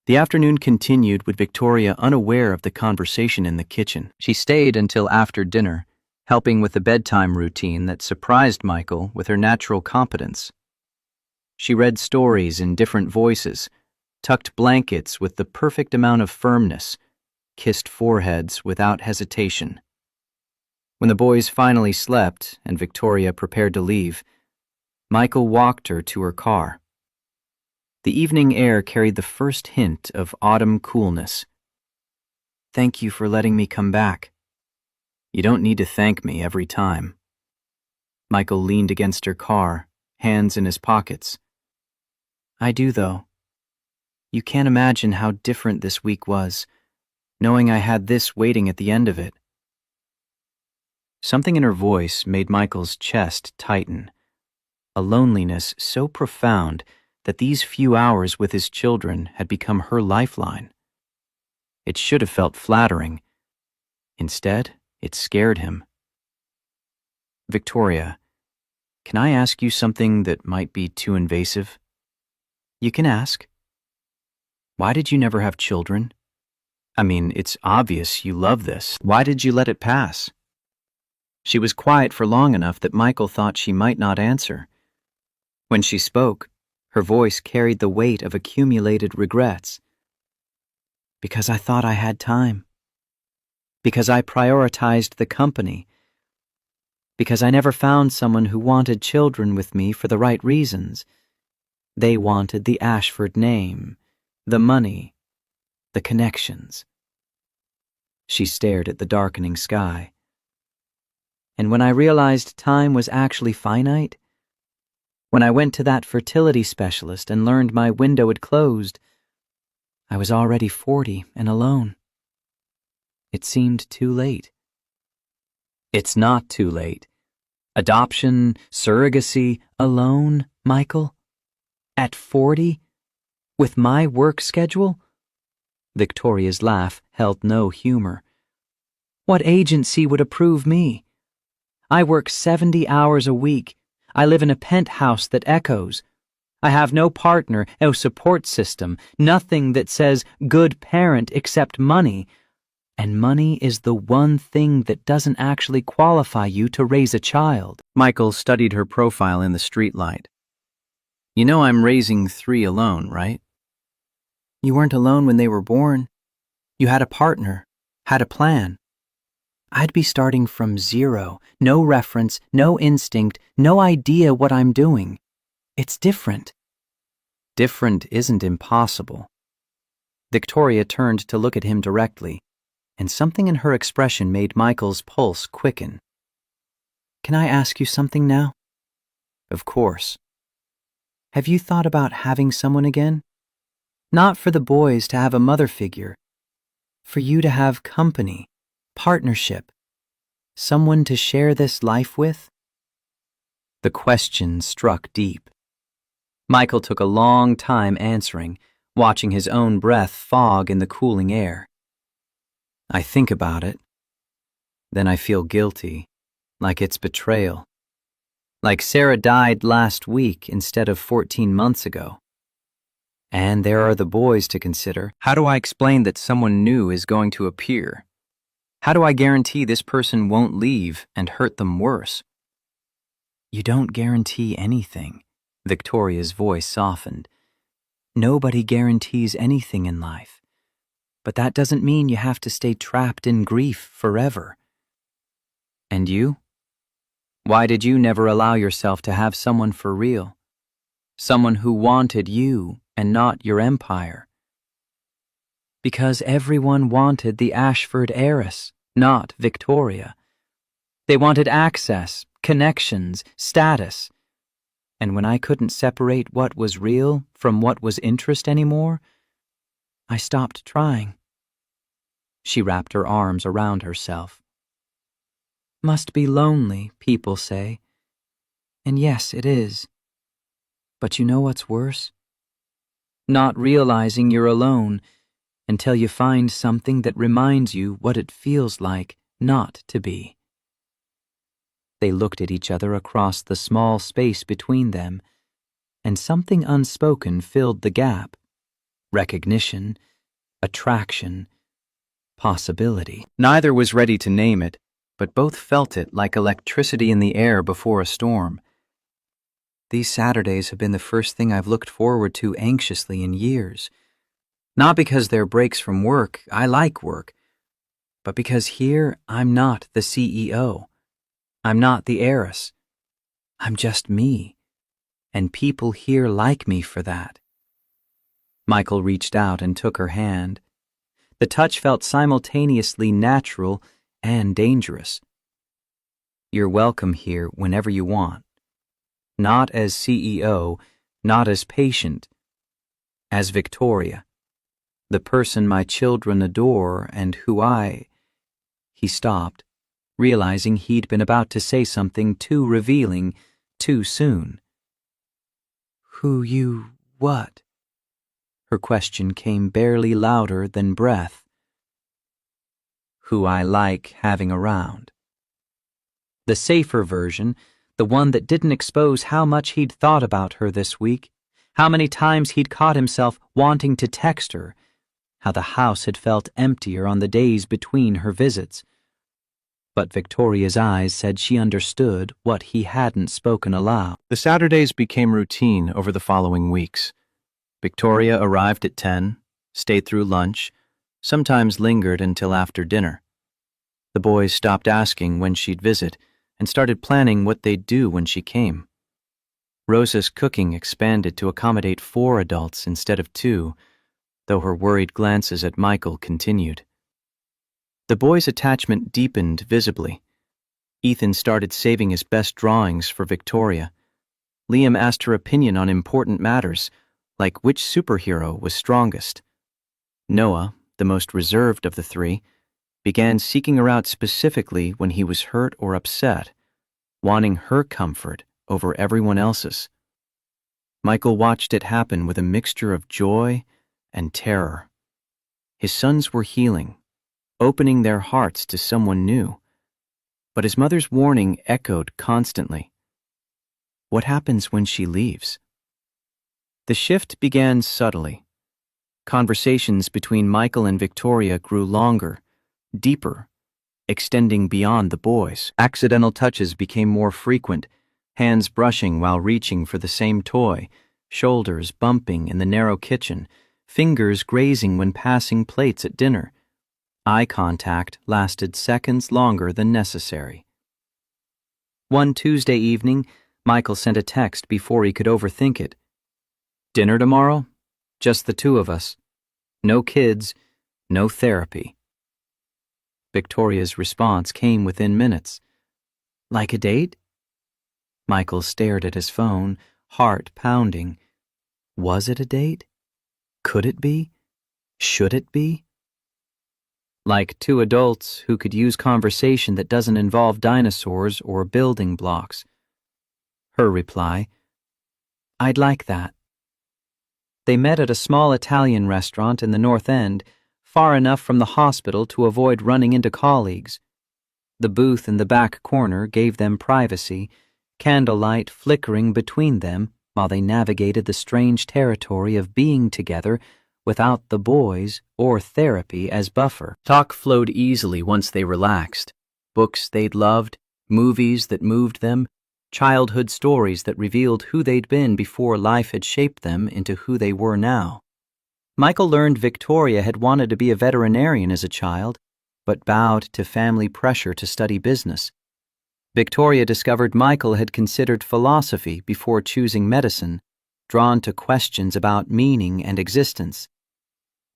The afternoon continued with Victoria unaware of the conversation in the kitchen. She stayed until after dinner, helping with the bedtime routine that surprised Michael with her natural competence. She read stories in different voices, tucked blankets with the perfect amount of firmness, kissed foreheads without hesitation. When the boys finally slept and Victoria prepared to leave, Michael walked her to her car. The evening air carried the first hint of autumn coolness. "Thank you for letting me come back." "You don't need to thank me every time." Michael leaned against her car, hands in his pockets. "I do, though. You can't imagine how different this week was, knowing I had this waiting at the end of it." Something in her voice made Michael's chest tighten, a loneliness so profound that these few hours with his children had become her lifeline. It should have felt flattering. Instead, it scared him. "Victoria, can I ask you something that might be too invasive?" "You can ask." "Why did you never have children? I mean, it's obvious you love this. Why did you let it pass?" She was quiet for long enough that Michael thought she might not answer. When she spoke, her voice carried the weight of accumulated regrets. "Because I thought I had time. Because I prioritized the company. Because I never found someone who wanted children with me for the right reasons. They wanted the Ashford name, the money, the connections." She stared at the darkening sky. "And when I realized time was actually finite, when I went to that fertility specialist and learned my window had closed, I was already 40 and alone. It seemed too late." "It's not too late. Adoption, surrogacy, alone, Michael? At 40? With my work schedule?" Victoria's laugh held no humor. "What agency would approve me? I work 70 hours a week. I live in a penthouse that echoes. I have no partner, no support system, nothing that says good parent except money. And money is the one thing that doesn't actually qualify you to raise a child." Michael studied her profile in the streetlight. "You know I'm raising 3 alone, right?" "You weren't alone when they were born. You had a partner, had a plan. I'd be starting from zero, no reference, no instinct, no idea what I'm doing. It's different." "Different isn't impossible." Victoria turned to look at him directly, and something in her expression made Michael's pulse quicken. "Can I ask you something now?" Of course. Have you thought about having someone again? Not for the boys to have a mother figure, for you to have company, partnership, someone to share this life with? The question struck deep. Michael took a long time answering, watching his own breath fog in the cooling air. I think about it. Then I feel guilty, like it's betrayal. Like Sarah died last week instead of 14 months ago. And there are the boys to consider. How do I explain that someone new is going to appear? How do I guarantee this person won't leave and hurt them worse? You don't guarantee anything. Victoria's voice softened. Nobody guarantees anything in life. But that doesn't mean you have to stay trapped in grief forever. And you? Why did you never allow yourself to have someone for real? Someone who wanted you and not your empire? Because everyone wanted the Ashford heiress, not Victoria. They wanted access, connections, status. And when I couldn't separate what was real from what was interest anymore, I stopped trying. She wrapped her arms around herself. Must be lonely, people say. And yes, it is. But you know what's worse? Not realizing you're alone until you find something that reminds you what it feels like not to be. They looked at each other across the small space between them, and something unspoken filled the gap. Recognition, attraction, possibility. Neither was ready to name it, but both felt it like electricity in the air before a storm. These Saturdays have been the first thing I've looked forward to anxiously in years. Not because they're breaks from work, I like work, but because here I'm not the CEO. I'm not the heiress. I'm just me, and people here like me for that. Michael reached out and took her hand. The touch felt simultaneously natural and dangerous. You're welcome here whenever you want. Not as CEO, not as patient, as Victoria, the person my children adore and who He stopped, realizing he'd been about to say something too revealing too soon. Who you what? Her question came barely louder than breath. Who I like having around. The safer version, the one that didn't expose how much he'd thought about her this week, how many times he'd caught himself wanting to text her, how the house had felt emptier on the days between her visits. But Victoria's eyes said she understood what he hadn't spoken aloud. The Saturdays became routine over the following weeks. Victoria arrived at 10, stayed through lunch, sometimes lingered until after dinner. The boys stopped asking when she'd visit and started planning what they'd do when she came. Rosa's cooking expanded to accommodate 4 adults instead of 2, though her worried glances at Michael continued. The boys' attachment deepened visibly. Ethan started saving his best drawings for Victoria. Liam asked her opinion on important matters, like which superhero was strongest. Noah, the most reserved of the 3, began seeking her out specifically when he was hurt or upset, wanting her comfort over everyone else's. Michael watched it happen with a mixture of joy and terror. His sons were healing, opening their hearts to someone new, but his mother's warning echoed constantly. What happens when she leaves? The shift began subtly. Conversations between Michael and Victoria grew longer, deeper, extending beyond the boys. Accidental touches became more frequent, hands brushing while reaching for the same toy, shoulders bumping in the narrow kitchen, fingers grazing when passing plates at dinner. Eye contact lasted seconds longer than necessary. One Tuesday evening, Michael sent a text before he could overthink it. Dinner tomorrow? Just the 2 of us. No kids, no therapy. Victoria's response came within minutes. Like a date? Michael stared at his phone, heart pounding. Was it a date? Could it be? Should it be? Like two adults who could use conversation that doesn't involve dinosaurs or building blocks. Her reply, I'd like that. They met at a small Italian restaurant in the North End, far enough from the hospital to avoid running into colleagues. The booth in the back corner gave them privacy, candlelight flickering between them while they navigated the strange territory of being together without the boys or therapy as buffer. Talk flowed easily once they relaxed. Books they'd loved, movies that moved them, childhood stories that revealed who they'd been before life had shaped them into who they were now. Michael learned Victoria had wanted to be a veterinarian as a child, but bowed to family pressure to study business. Victoria discovered Michael had considered philosophy before choosing medicine, drawn to questions about meaning and existence.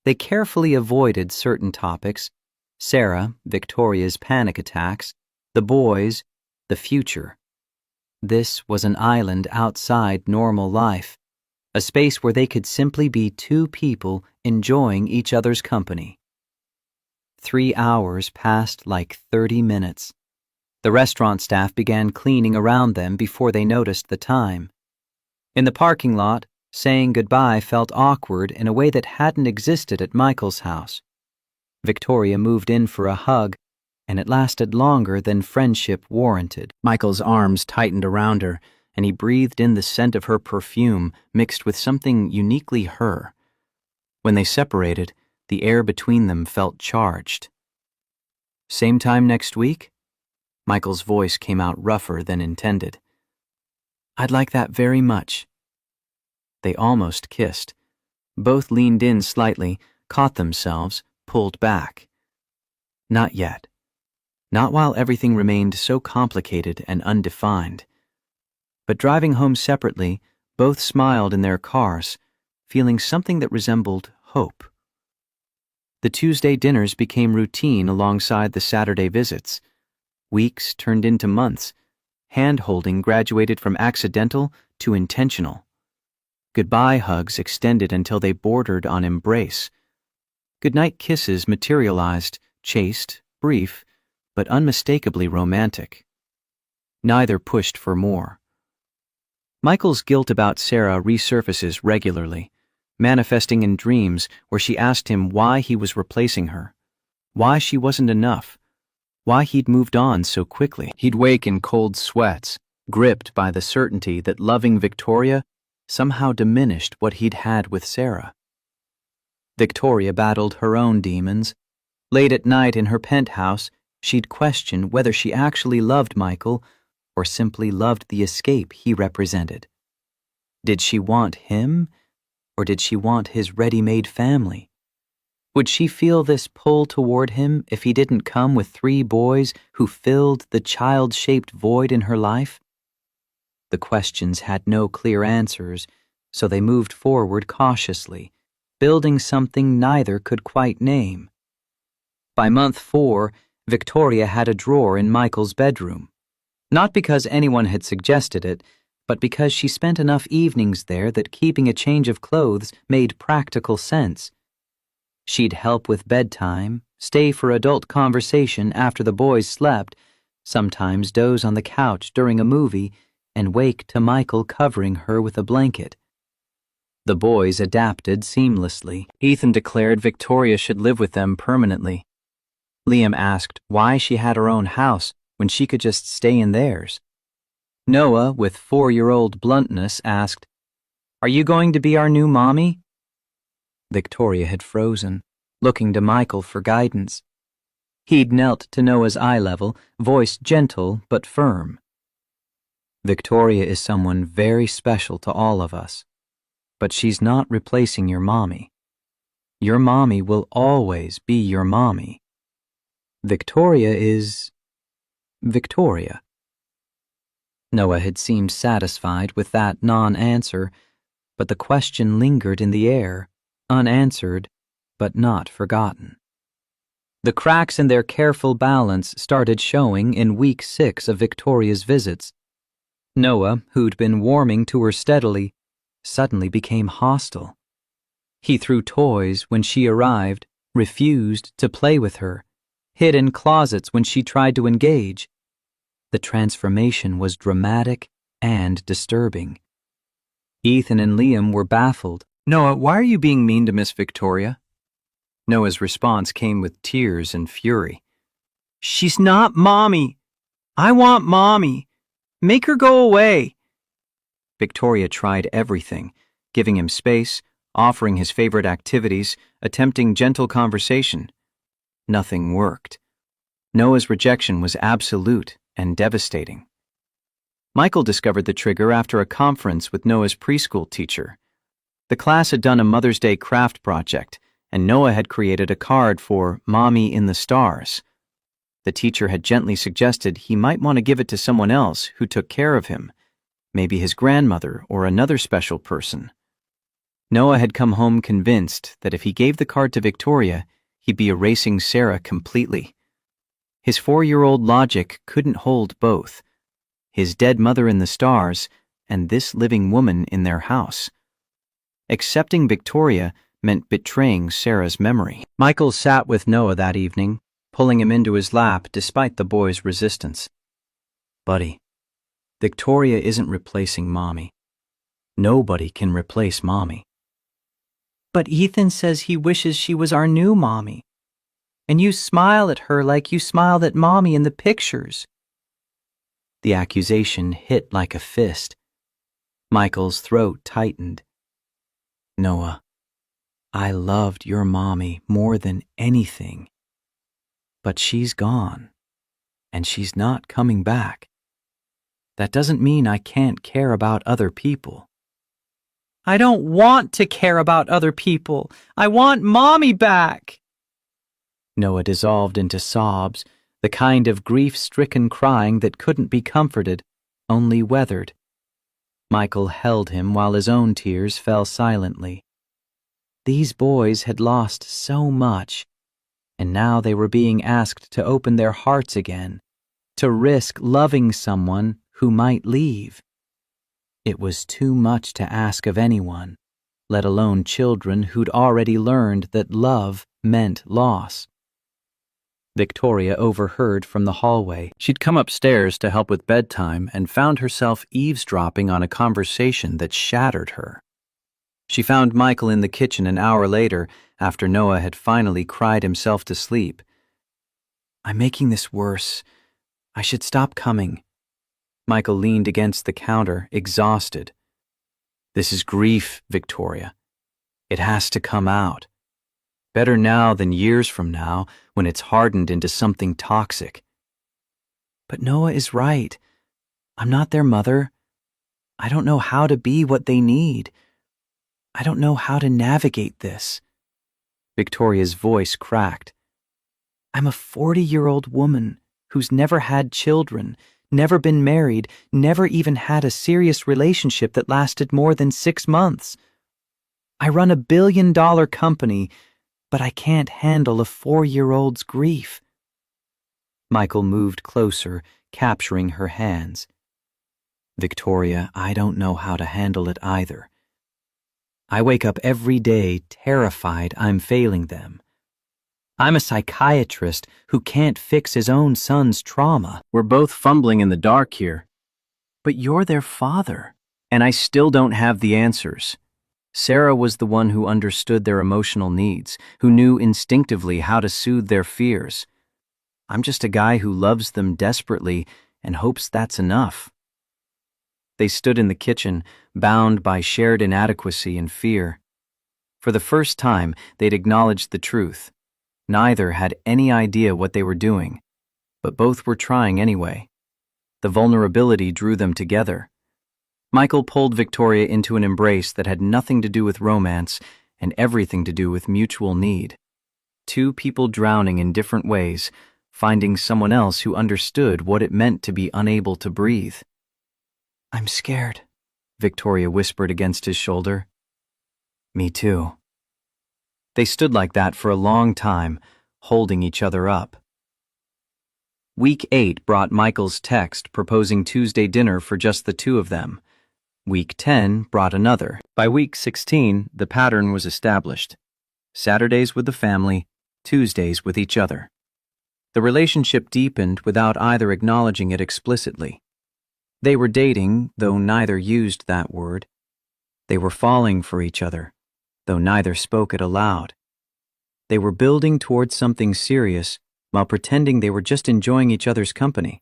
They carefully avoided certain topics: Sarah, Victoria's panic attacks, the boys, the future. This was an island outside normal life, a space where they could simply be two people enjoying each other's company. 3 hours passed like 30 minutes. The restaurant staff began cleaning around them before they noticed the time. In the parking lot, saying goodbye felt awkward in a way that hadn't existed at Michael's house. Victoria moved in for a hug, and it lasted longer than friendship warranted. Michael's arms tightened around her, and he breathed in the scent of her perfume mixed with something uniquely her. When they separated, the air between them felt charged. Same time next week? Michael's voice came out rougher than intended. I'd like that very much. They almost kissed. Both leaned in slightly, caught themselves, pulled back. Not yet. Not while everything remained so complicated and undefined. But driving home separately, both smiled in their cars, feeling something that resembled hope. The Tuesday dinners became routine alongside the Saturday visits. Weeks turned into months. Hand-holding graduated from accidental to intentional. Goodbye hugs extended until they bordered on embrace. Goodnight kisses materialized, chaste, brief, but unmistakably romantic. Neither pushed for more. Michael's guilt about Sarah resurfaces regularly, manifesting in dreams where she asked him why he was replacing her, why she wasn't enough, why he'd moved on so quickly. He'd wake in cold sweats, gripped by the certainty that loving Victoria somehow diminished what he'd had with Sarah. Victoria battled her own demons. Late at night in her penthouse, she'd question whether she actually loved Michael or simply loved the escape he represented. Did she want him, or did she want his ready-made family? Would she feel this pull toward him if he didn't come with 3 boys who filled the child-shaped void in her life? The questions had no clear answers, so they moved forward cautiously, building something neither could quite name. By month 4, Victoria had a drawer in Michael's bedroom. Not because anyone had suggested it, but because she spent enough evenings there that keeping a change of clothes made practical sense. She'd help with bedtime, stay for adult conversation after the boys slept, sometimes doze on the couch during a movie, and wake to Michael covering her with a blanket. The boys adapted seamlessly. Ethan declared Victoria should live with them permanently. Liam asked why she had her own house when she could just stay in theirs. Noah, with 4-year-old bluntness, asked, "Are you going to be our new mommy?" Victoria had frozen, looking to Michael for guidance. He'd knelt to Noah's eye level, voice gentle but firm. Victoria is someone very special to all of us, but she's not replacing your mommy. Your mommy will always be your mommy. Victoria is Victoria. Noah had seemed satisfied with that non-answer, but the question lingered in the air, unanswered, but not forgotten. The cracks in their careful balance started showing in week 6 of Victoria's visits. Noah, who'd been warming to her steadily, suddenly became hostile. He threw toys when she arrived, refused to play with her, hid in closets when she tried to engage. The transformation was dramatic and disturbing. Ethan and Liam were baffled. "Noah, why are you being mean to Miss Victoria?" Noah's response came with tears and fury. "She's not Mommy. I want Mommy. Make her go away." Victoria tried everything, giving him space, offering his favorite activities, attempting gentle conversation. Nothing worked. Noah's rejection was absolute and devastating. Michael discovered the trigger after a conference with Noah's preschool teacher. The class had done a Mother's Day craft project, and Noah had created a card for Mommy in the Stars. The teacher had gently suggested he might want to give it to someone else who took care of him, maybe his grandmother or another special person. Noah had come home convinced that if he gave the card to Victoria, he'd be erasing Sarah completely. His 4-year-old logic couldn't hold both. His dead mother in the stars and this living woman in their house. Accepting Victoria meant betraying Sarah's memory. Michael sat with Noah that evening, pulling him into his lap despite the boy's resistance. "Buddy, Victoria isn't replacing Mommy. Nobody can replace Mommy." "But Ethan says he wishes she was our new Mommy. And you smile at her like you smiled at Mommy in the pictures." The accusation hit like a fist. Michael's throat tightened. "Noah, I loved your Mommy more than anything. But she's gone, and she's not coming back. That doesn't mean I can't care about other people." "I don't want to care about other people. I want Mommy back." Noah dissolved into sobs, the kind of grief-stricken crying that couldn't be comforted, only weathered. Michael held him while his own tears fell silently. These boys had lost so much, and now they were being asked to open their hearts again, to risk loving someone who might leave. It was too much to ask of anyone, let alone children who'd already learned that love meant loss. Victoria overheard from the hallway. She'd come upstairs to help with bedtime and found herself eavesdropping on a conversation that shattered her. She found Michael in the kitchen an hour later, after Noah had finally cried himself to sleep. "I'm making this worse. I should stop coming." Michael leaned against the counter, exhausted. "This is grief, Victoria. It has to come out. Better now than years from now, when it's hardened into something toxic." "But Noah is right. I'm not their mother. I don't know how to be what they need. I don't know how to navigate this." Victoria's voice cracked. "I'm a 40-year-old woman who's never had children, never been married, never even had a serious relationship that lasted more than 6 months. I run a billion-dollar company, but I can't handle a 4-year-old's grief." Michael moved closer, capturing her hands. "Victoria, I don't know how to handle it either. I wake up every day terrified I'm failing them. I'm a psychiatrist who can't fix his own son's trauma. We're both fumbling in the dark here. But you're their father, and I still don't have the answers." Sarah was the one who understood their emotional needs, who knew instinctively how to soothe their fears. I'm just a guy who loves them desperately and hopes that's enough. They stood in the kitchen, bound by shared inadequacy and fear. For the first time, they'd acknowledged the truth. Neither had any idea what they were doing, but both were trying anyway. The vulnerability drew them together. Michael pulled Victoria into an embrace that had nothing to do with romance and everything to do with mutual need. Two people drowning in different ways, finding someone else who understood what it meant to be unable to breathe. "I'm scared," Victoria whispered against his shoulder. "Me too." They stood like that for a long time, holding each other up. Week 8 brought Michael's text proposing Tuesday dinner for just the two of them. Week 10 brought another. By week 16, the pattern was established. Saturdays with the family, Tuesdays with each other. The relationship deepened without either acknowledging it explicitly. They were dating, though neither used that word. They were falling for each other, though neither spoke it aloud. They were building towards something serious while pretending they were just enjoying each other's company.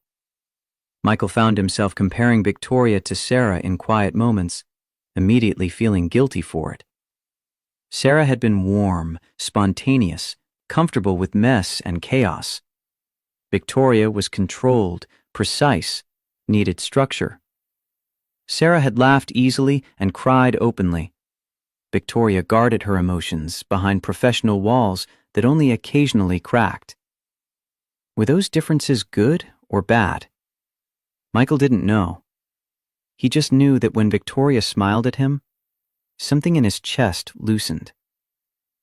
Michael found himself comparing Victoria to Sarah in quiet moments, immediately feeling guilty for it. Sarah had been warm, spontaneous, comfortable with mess and chaos. Victoria was controlled, precise, needed structure. Sarah had laughed easily and cried openly. Victoria guarded her emotions behind professional walls that only occasionally cracked. Were those differences good or bad? Michael didn't know. He just knew that when Victoria smiled at him, something in his chest loosened.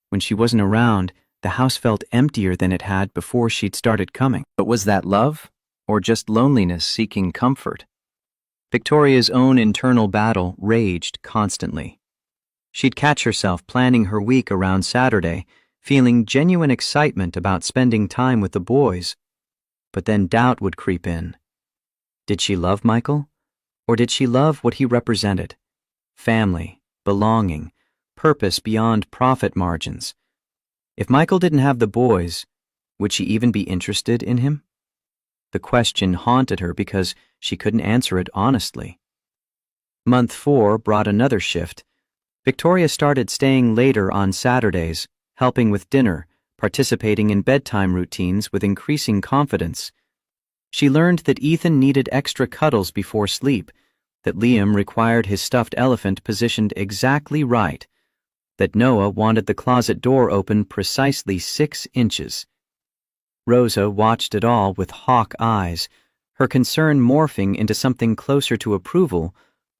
When she wasn't around, the house felt emptier than it had before she'd started coming. But was that love, or just loneliness seeking comfort? Victoria's own internal battle raged constantly. She'd catch herself planning her week around Saturday, feeling genuine excitement about spending time with the boys. But then doubt would creep in. Did she love Michael? Or did she love what he represented? Family, belonging, purpose beyond profit margins. If Michael didn't have the boys, would she even be interested in him? The question haunted her because she couldn't answer it honestly. Month 4 brought another shift. Victoria started staying later on Saturdays, helping with dinner, participating in bedtime routines with increasing confidence. She learned that Ethan needed extra cuddles before sleep, that Liam required his stuffed elephant positioned exactly right, that Noah wanted the closet door open precisely 6 inches. Rosa watched it all with hawk eyes, her concern morphing into something closer to approval,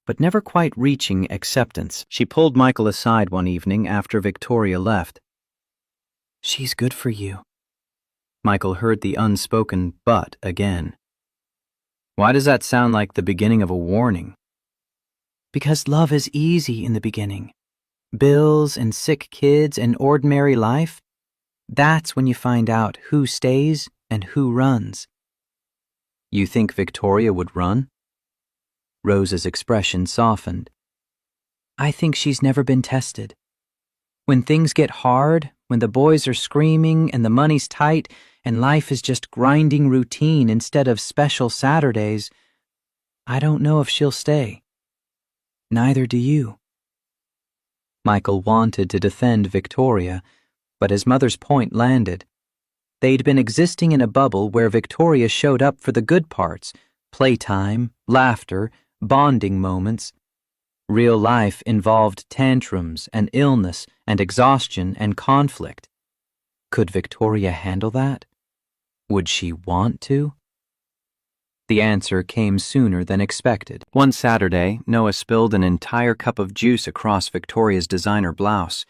but never quite reaching acceptance. She pulled Michael aside one evening after Victoria left. "She's good for you." Michael heard the unspoken but again. Why does that sound like the beginning of a warning? Because love is easy in the beginning. Bills and sick kids and ordinary life, that's when you find out who stays and who runs. You think Victoria would run? Rosa's expression softened. I think she's never been tested. When things get hard, when the boys are screaming and the money's tight and life is just grinding routine instead of special Saturdays, I don't know if she'll stay. Neither do you. Michael wanted to defend Victoria, but his mother's point landed. They'd been existing in a bubble where Victoria showed up for the good parts, playtime, laughter, bonding moments. Real life involved tantrums and illness and exhaustion and conflict. Could Victoria handle that? Would she want to? The answer came sooner than expected. One Saturday, Noah spilled an entire cup of juice across Victoria's designer blouse.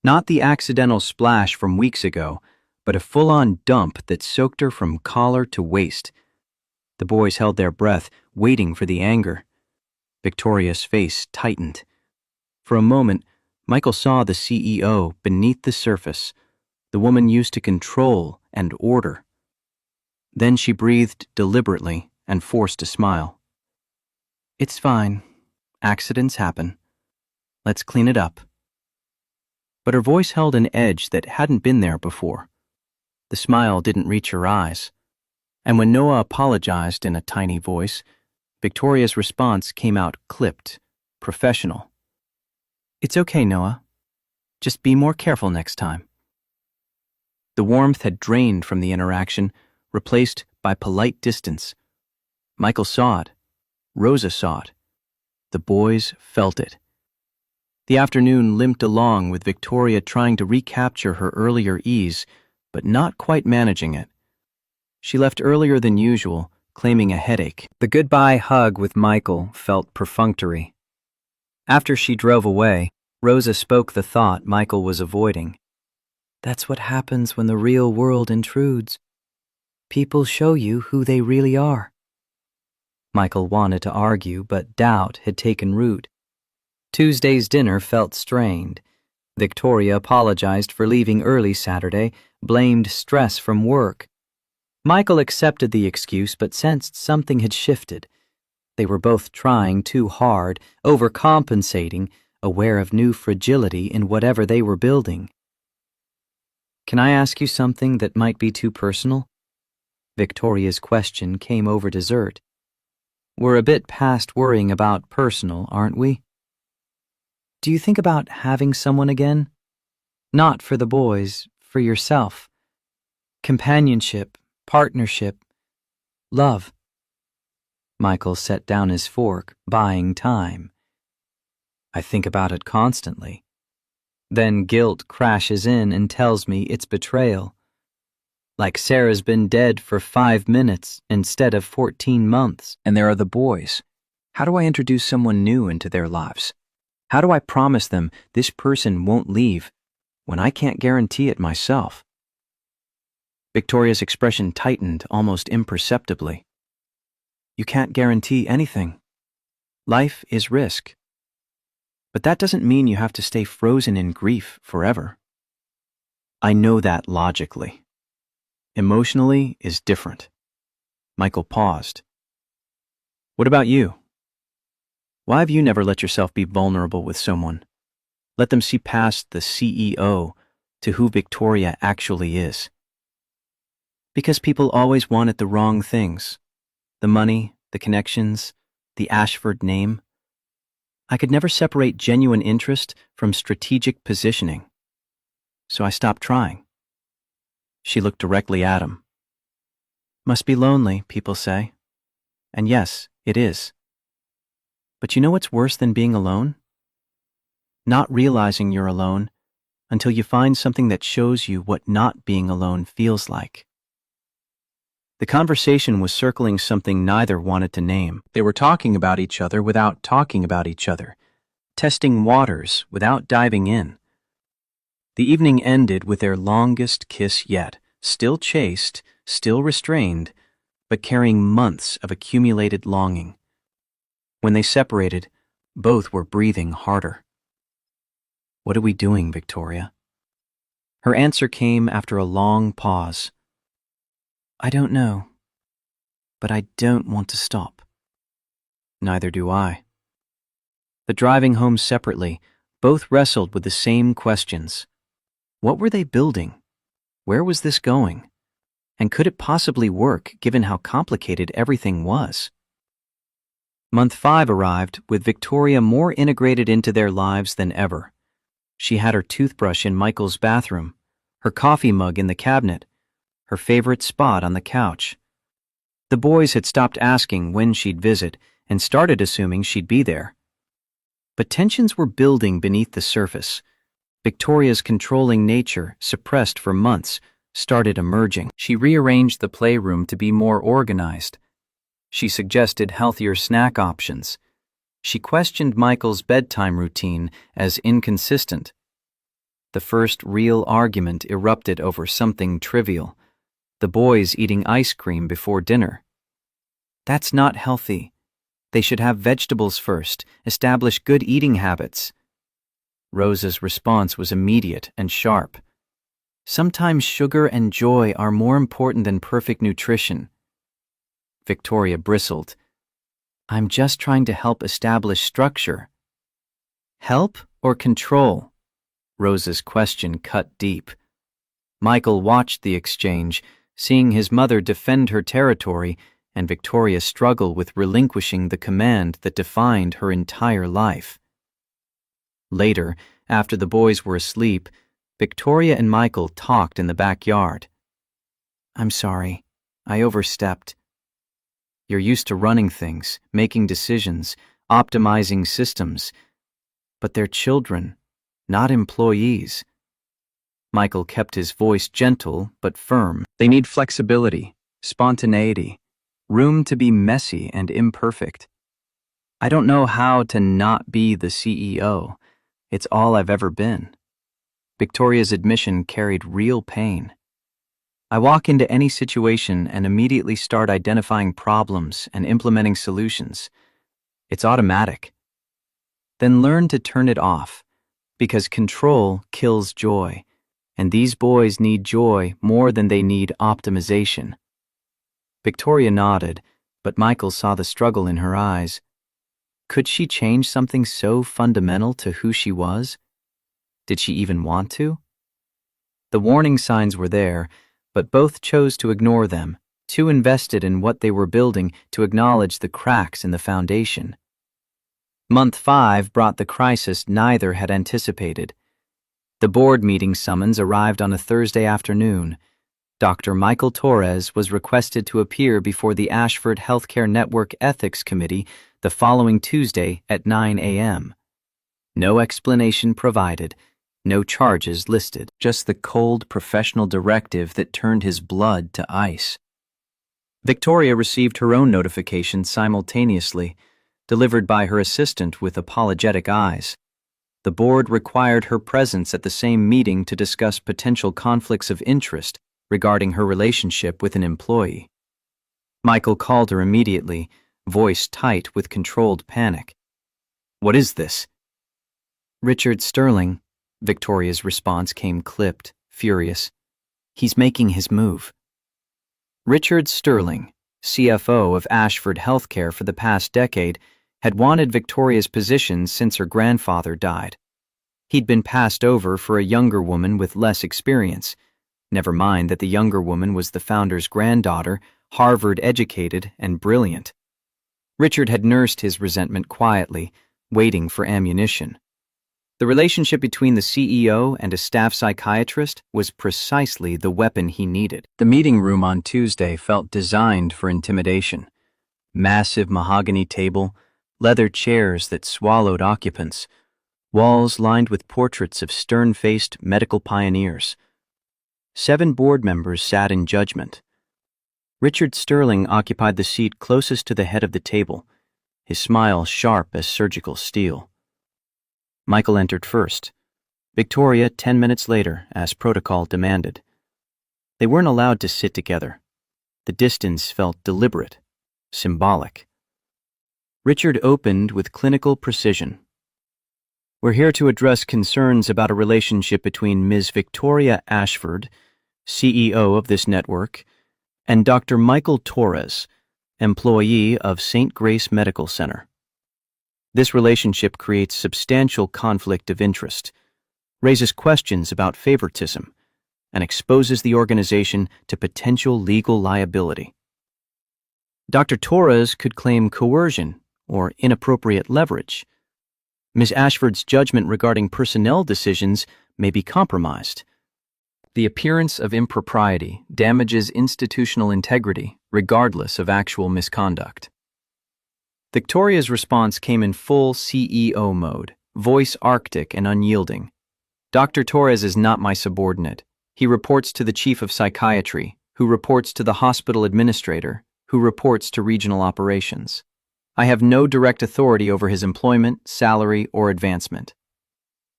Not the accidental splash from weeks ago, but a full-on dump that soaked her from collar to waist. The boys held their breath, waiting for the anger. Victoria's face tightened. For a moment, Michael saw the CEO beneath the surface, the woman used to control and order. Then she breathed deliberately and forced a smile. It's fine. Accidents happen. Let's clean it up. But her voice held an edge that hadn't been there before. The smile didn't reach her eyes. And when Noah apologized in a tiny voice, Victoria's response came out clipped, professional. It's okay, Noah. Just be more careful next time. The warmth had drained from the interaction, replaced by polite distance. Michael saw it. Rosa saw it. The boys felt it. The afternoon limped along with Victoria trying to recapture her earlier ease, but not quite managing it. She left earlier than usual, claiming a headache. The goodbye hug with Michael felt perfunctory. After she drove away, Rosa spoke the thought Michael was avoiding. That's what happens when the real world intrudes. People show you who they really are. Michael wanted to argue, but doubt had taken root. Tuesday's dinner felt strained. Victoria apologized for leaving early Saturday, blamed stress from work. Michael accepted the excuse but sensed something had shifted. They were both trying too hard, overcompensating, aware of new fragility in whatever they were building. "Can I ask you something that might be too personal?" Victoria's question came over dessert. "We're a bit past worrying about personal, aren't we? Do you think about having someone again? Not for the boys, for yourself. Companionship, partnership, love." Michael set down his fork, buying time. "I think about it constantly. Then guilt crashes in and tells me it's betrayal. Like Sarah's been dead for 5 minutes instead of 14 months. And there are the boys. How do I introduce someone new into their lives? How do I promise them this person won't leave when I can't guarantee it myself?" Victoria's expression tightened almost imperceptibly. "You can't guarantee anything. Life is risk. But that doesn't mean you have to stay frozen in grief forever. I know that logically. Emotionally is different." Michael paused. "What about you? Why have you never let yourself be vulnerable with someone? Let them see past the CEO to who Victoria actually is?" "Because people always wanted the wrong things. The money, the connections, the Ashford name. I could never separate genuine interest from strategic positioning. So I stopped trying." She looked directly at him. "Must be lonely, people say. And yes, it is. But you know what's worse than being alone? Not realizing you're alone until you find something that shows you what not being alone feels like." The conversation was circling something neither wanted to name. They were talking about each other without talking about each other, testing waters without diving in. The evening ended with their longest kiss yet, still chaste, still restrained, but carrying months of accumulated longing. When they separated, both were breathing harder. "What are we doing, Victoria?" Her answer came after a long pause. "I don't know, but I don't want to stop." Neither do I. The driving home separately, both wrestled with the same questions. What were they building? Where was this going? And could it possibly work given how complicated everything was? Month 5 arrived with Victoria more integrated into their lives than ever. She had her toothbrush in Michael's bathroom, her coffee mug in the cabinet, her favorite spot on the couch. The boys had stopped asking when she'd visit and started assuming she'd be there. But tensions were building beneath the surface. Victoria's controlling nature, suppressed for months, started emerging. She rearranged the playroom to be more organized. She suggested healthier snack options. She questioned Michael's bedtime routine as inconsistent. The first real argument erupted over something trivial: the boys eating ice cream before dinner. "That's not healthy. They should have vegetables first, establish good eating habits." Rosa's response was immediate and sharp. "Sometimes sugar and joy are more important than perfect nutrition." Victoria bristled. "I'm just trying to help establish structure." "Help or control?" Rosa's question cut deep. Michael watched the exchange, seeing his mother defend her territory and Victoria struggle with relinquishing the command that defined her entire life. Later, after the boys were asleep, Victoria and Michael talked in the backyard. "I'm sorry. I overstepped. You're used to running things, making decisions, optimizing systems. But they're children, not employees." Michael kept his voice gentle but firm. "They need flexibility, spontaneity, room to be messy and imperfect. I don't know how to not be the CEO. It's all I've ever been." Victoria's admission carried real pain. I walk into any situation and immediately start identifying problems and implementing solutions. It's automatic. Then learn to turn it off, because control kills joy, and these boys need joy more than they need optimization. Victoria nodded, but Michael saw the struggle in her eyes. Could she change something so fundamental to who she was? Did she even want to? The warning signs were there, but both chose to ignore them, too invested in what they were building to acknowledge the cracks in the foundation. Month 5 brought the crisis neither had anticipated. The board meeting summons arrived on a Thursday afternoon. Dr. Michael Torres was requested to appear before the Ashford Healthcare Network Ethics Committee the following Tuesday at 9 a.m. No explanation provided, no charges listed, just the cold professional directive that turned his blood to ice. Victoria received her own notification simultaneously, delivered by her assistant with apologetic eyes. The board required her presence at the same meeting to discuss potential conflicts of interest regarding her relationship with an employee. Michael called her immediately, voice tight with controlled panic. "What is this?" "Richard Sterling." Victoria's response came clipped, furious. "He's making his move." Richard Sterling, CFO of Ashford Healthcare for the past decade, had wanted Victoria's position since her grandfather died. He'd been passed over for a younger woman with less experience. Never mind that the younger woman was the founder's granddaughter, Harvard-educated and brilliant. Richard had nursed his resentment quietly, waiting for ammunition. The relationship between the CEO and a staff psychiatrist was precisely the weapon he needed. The meeting room on Tuesday felt designed for intimidation. Massive mahogany table, leather chairs that swallowed occupants, walls lined with portraits of stern-faced medical pioneers. 7 board members sat in judgment. Richard Sterling occupied the seat closest to the head of the table, his smile sharp as surgical steel. Michael entered first. Victoria 10 minutes later, as protocol demanded. They weren't allowed to sit together. The distance felt deliberate, symbolic. Richard opened with clinical precision. "We're here to address concerns about a relationship between Ms. Victoria Ashford, CEO of this network, and Dr. Michael Torres, employee of St. Grace Medical Center. This relationship creates substantial conflict of interest, raises questions about favoritism, and exposes the organization to potential legal liability. Dr. Torres could claim coercion or inappropriate leverage. Ms. Ashford's judgment regarding personnel decisions may be compromised. The appearance of impropriety damages institutional integrity regardless of actual misconduct." Victoria's response came in full CEO mode, voice arctic and unyielding. "Dr. Torres is not my subordinate. He reports to the chief of psychiatry, who reports to the hospital administrator, who reports to regional operations. I have no direct authority over his employment, salary, or advancement.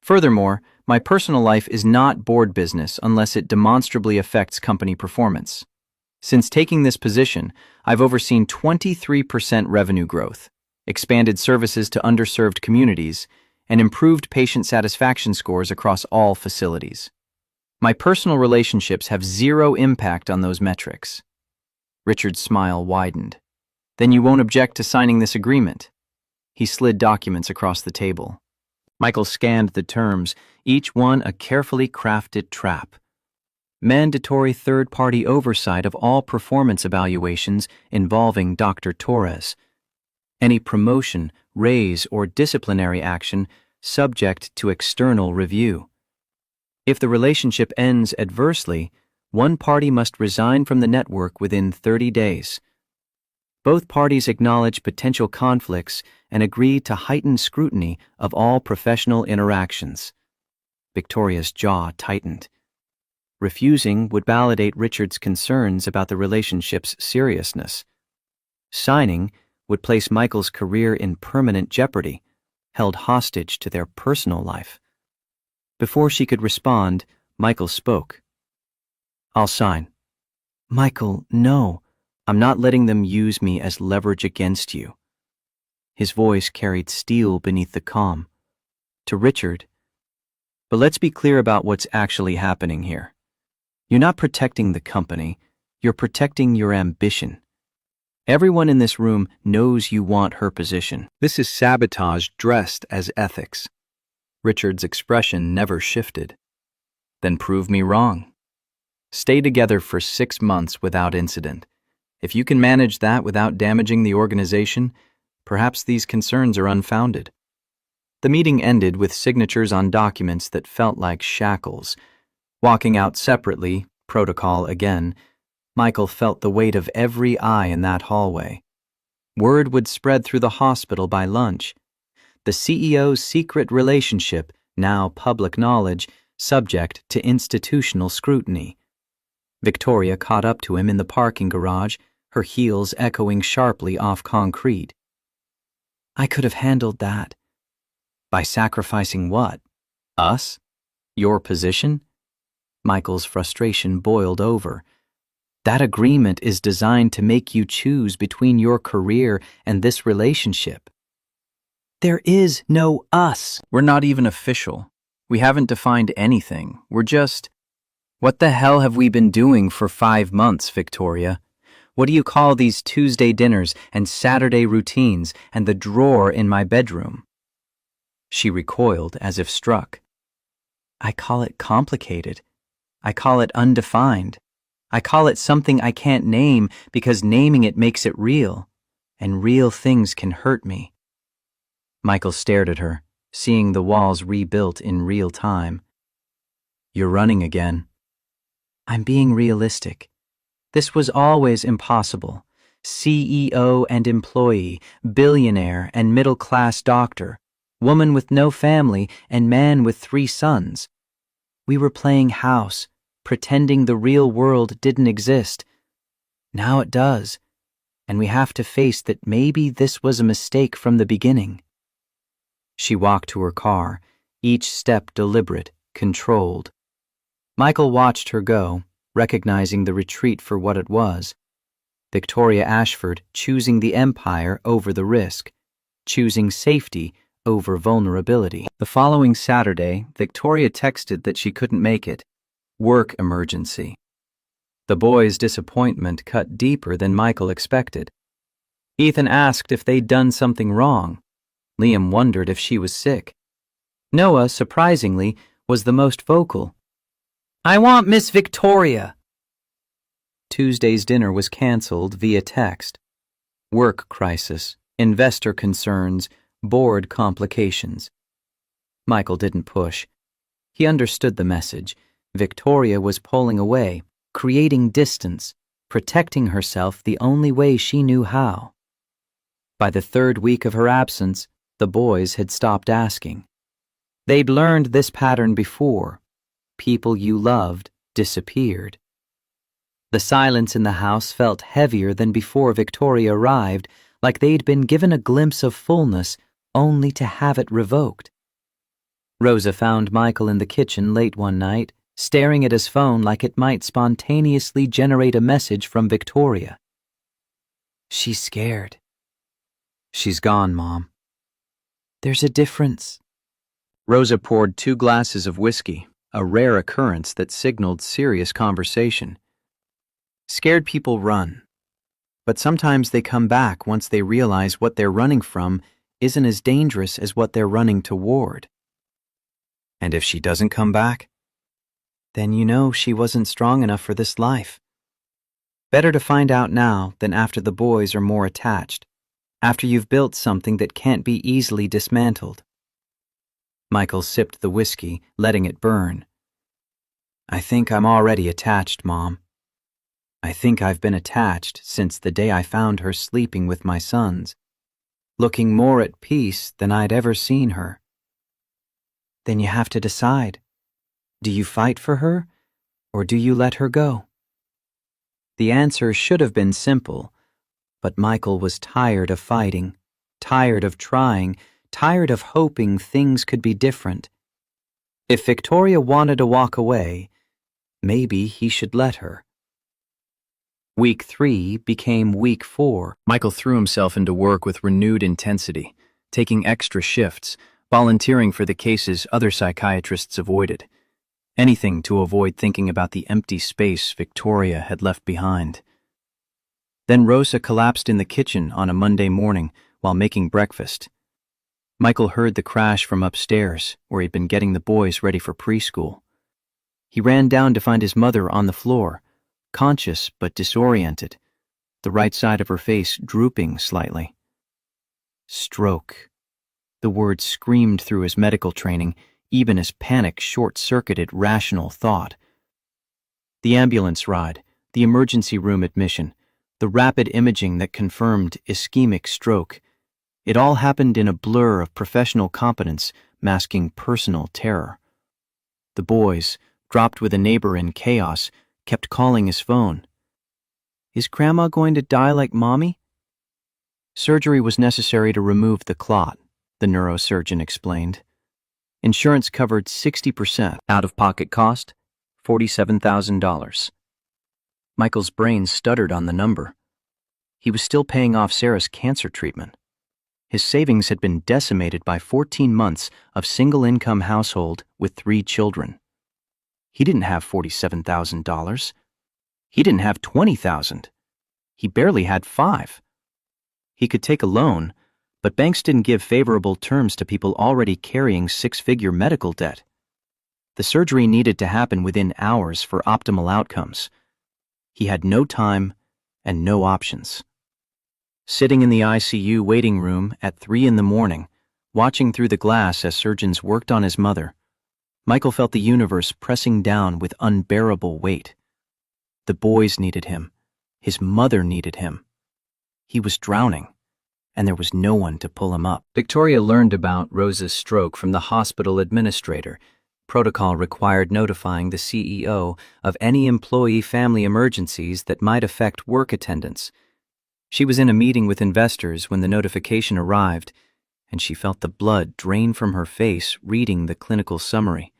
Furthermore, my personal life is not board business unless it demonstrably affects company performance. Since taking this position, I've overseen 23% revenue growth, expanded services to underserved communities, and improved patient satisfaction scores across all facilities. My personal relationships have zero impact on those metrics." Richard's smile widened. "Then you won't object to signing this agreement?" He slid documents across the table. Michael scanned the terms, each one a carefully crafted trap. Mandatory third-party oversight of all performance evaluations involving Dr. Torres. Any promotion, raise, or disciplinary action subject to external review. If the relationship ends adversely, one party must resign from the network within 30 days. Both parties acknowledge potential conflicts and agree to heightened scrutiny of all professional interactions. Victoria's jaw tightened. Refusing would validate Richard's concerns about the relationship's seriousness. Signing would place Michael's career in permanent jeopardy, held hostage to their personal life. Before she could respond, Michael spoke. "I'll sign. Michael, no. I'm not letting them use me as leverage against you. His voice carried steel beneath the calm. To Richard, but let's be clear about what's actually happening here. You're not protecting the company, you're protecting your ambition. Everyone in this room knows you want her position. This is sabotage dressed as ethics. Richard's expression never shifted. Then prove me wrong. Stay together for 6 months without incident. If you can manage that without damaging the organization, perhaps these concerns are unfounded. The meeting ended with signatures on documents that felt like shackles. Walking out separately, protocol again, Michael felt the weight of every eye in that hallway. Word would spread through the hospital by lunch. The CEO's secret relationship, now public knowledge, subject to institutional scrutiny. Victoria caught up to him in the parking garage, her heels echoing sharply off concrete. I could have handled that. By sacrificing what? Us? Your position? Michael's frustration boiled over. That agreement is designed to make you choose between your career and this relationship. There is no us. We're not even official. We haven't defined anything. We're just... What the hell have we been doing for 5 months, Victoria? What do you call these Tuesday dinners and Saturday routines and the drawer in my bedroom? She recoiled as if struck. I call it complicated. I call it undefined. I call it something I can't name because naming it makes it real, and real things can hurt me. Michael stared at her, seeing the walls rebuilt in real time. You're running again. I'm being realistic. This was always impossible. CEO and employee, billionaire and middle-class doctor, woman with no family and man with 3 sons. We were playing house, pretending the real world didn't exist. Now it does, and we have to face that maybe this was a mistake from the beginning. She walked to her car, each step deliberate, controlled. Michael watched her go, recognizing the retreat for what it was. Victoria Ashford choosing the empire over the risk, choosing safety over vulnerability. The following Saturday, Victoria texted that she couldn't make it. Work emergency. The boys' disappointment cut deeper than Michael expected. Ethan asked if they'd done something wrong. Liam wondered if she was sick. Noah, surprisingly, was the most vocal. I want Miss Victoria. Tuesday's dinner was canceled via text. Work crisis, investor concerns, board complications. Michael didn't push. He understood the message. Victoria was pulling away, creating distance, protecting herself the only way she knew how. By the 3rd week of her absence, the boys had stopped asking. They'd learned this pattern before. People you loved disappeared. The silence in the house felt heavier than before Victoria arrived, like they'd been given a glimpse of fullness only to have it revoked. Rosa found Michael in the kitchen late one night, staring at his phone like it might spontaneously generate a message from Victoria. She's scared. She's gone, Mom. There's a difference. Rosa poured 2 glasses of whiskey, a rare occurrence that signaled serious conversation. Scared people run, but sometimes they come back once they realize what they're running from isn't as dangerous as what they're running toward. And if she doesn't come back, then you know she wasn't strong enough for this life. Better to find out now than after the boys are more attached, after you've built something that can't be easily dismantled. Michael sipped the whiskey, letting it burn. I think I'm already attached, Mom. I think I've been attached since the day I found her sleeping with my sons, looking more at peace than I'd ever seen her. Then you have to decide. Do you fight for her, or do you let her go? The answer should have been simple, but Michael was tired of fighting, tired of trying, tired of hoping things could be different. If Victoria wanted to walk away, maybe he should let her. Week 3 became week 4. Michael threw himself into work with renewed intensity, taking extra shifts, volunteering for the cases other psychiatrists avoided. Anything to avoid thinking about the empty space Victoria had left behind. Then Rosa collapsed in the kitchen on a Monday morning while making breakfast. Michael heard the crash from upstairs, where he'd been getting the boys ready for preschool. He ran down to find his mother on the floor, conscious but disoriented, the right side of her face drooping slightly. Stroke. The word screamed through his medical training, even as panic short-circuited rational thought. The ambulance ride, the emergency room admission, the rapid imaging that confirmed ischemic stroke. It all happened in a blur of professional competence masking personal terror. The boys, dropped with a neighbor in chaos, kept calling his phone. Is Grandma going to die like Mommy? Surgery was necessary to remove the clot, the neurosurgeon explained. Insurance covered 60%. Out-of-pocket cost, $47,000. Michael's brain stuttered on the number. He was still paying off Sarah's cancer treatment. His savings had been decimated by 14 months of single-income household with 3 children. He didn't have $47,000. He didn't have $20,000. He barely had $5,000. He could take a loan, but banks didn't give favorable terms to people already carrying 6-figure medical debt. The surgery needed to happen within hours for optimal outcomes. He had no time and no options. Sitting in the ICU waiting room at 3 a.m, watching through the glass as surgeons worked on his mother, Michael felt the universe pressing down with unbearable weight. The boys needed him. His mother needed him. He was drowning, and there was no one to pull him up. Victoria learned about Rosa's stroke from the hospital administrator. Protocol required notifying the CEO of any employee family emergencies that might affect work attendance. She was in a meeting with investors when the notification arrived, and she felt the blood drain from her face reading the clinical summary.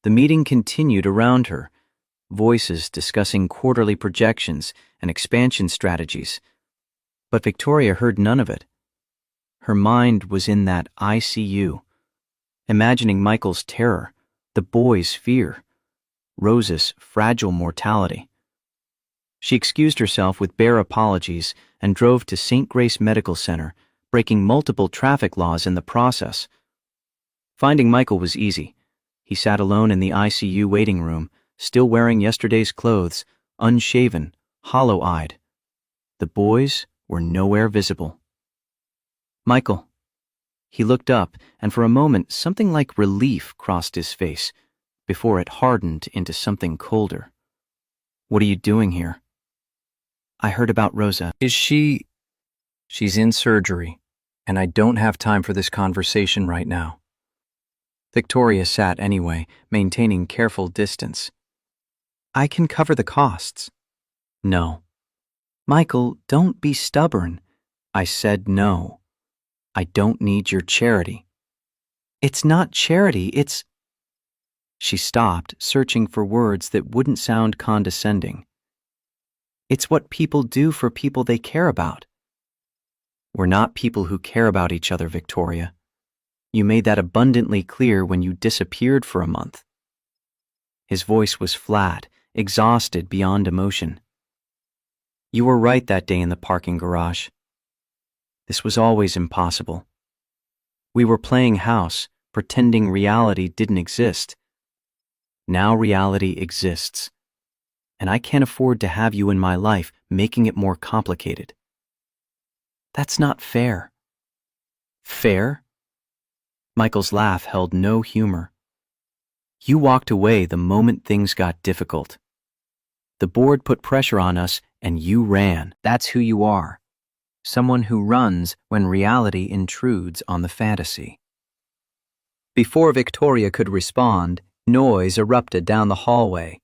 The meeting continued around her, voices discussing quarterly projections and expansion strategies. But Victoria heard none of it. Her mind was in that ICU, imagining Michael's terror, the boys' fear, Rosa's fragile mortality. She excused herself with bare apologies and drove to St. Grace Medical Center, breaking multiple traffic laws in the process. Finding Michael was easy. He sat alone in the ICU waiting room, still wearing yesterday's clothes, unshaven, hollow-eyed. The boys were nowhere visible. Michael. He looked up, and for a moment something like relief crossed his face, before it hardened into something colder. What are you doing here? I heard about Rosa. Is she... She's in surgery, and I don't have time for this conversation right now. Victoria sat anyway, maintaining careful distance. I can cover the costs. No. Michael, don't be stubborn. I said no. I don't need your charity. It's not charity, it's... She stopped, searching for words that wouldn't sound condescending. It's what people do for people they care about. We're not people who care about each other, Victoria. You made that abundantly clear when you disappeared for a month. His voice was flat, exhausted beyond emotion. You were right that day in the parking garage. This was always impossible. We were playing house, pretending reality didn't exist. Now reality exists, and I can't afford to have you in my life making it more complicated. That's not fair. Fair? Michael's laugh held no humor. You walked away the moment things got difficult. The board put pressure on us, and you ran. That's who you are. Someone who runs when reality intrudes on the fantasy. Before Victoria could respond, noise erupted down the hallway.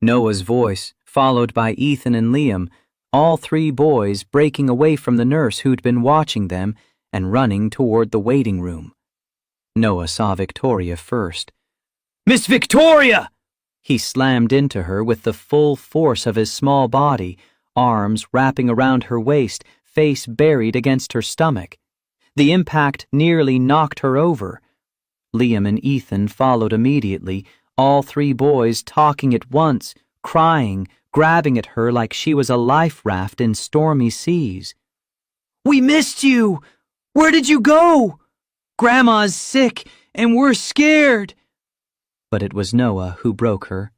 Noah's voice, followed by Ethan and Liam, all 3 boys breaking away from the nurse who'd been watching them and running toward the waiting room. Noah saw Victoria first. Miss Victoria! He slammed into her with the full force of his small body, arms wrapping around her waist, face buried against her stomach. The impact nearly knocked her over. Liam and Ethan followed immediately, all three boys talking at once, crying, grabbing at her like she was a life raft in stormy seas. "We missed you! Where did you go? Grandma's sick and we're scared." But it was Noah who broke her.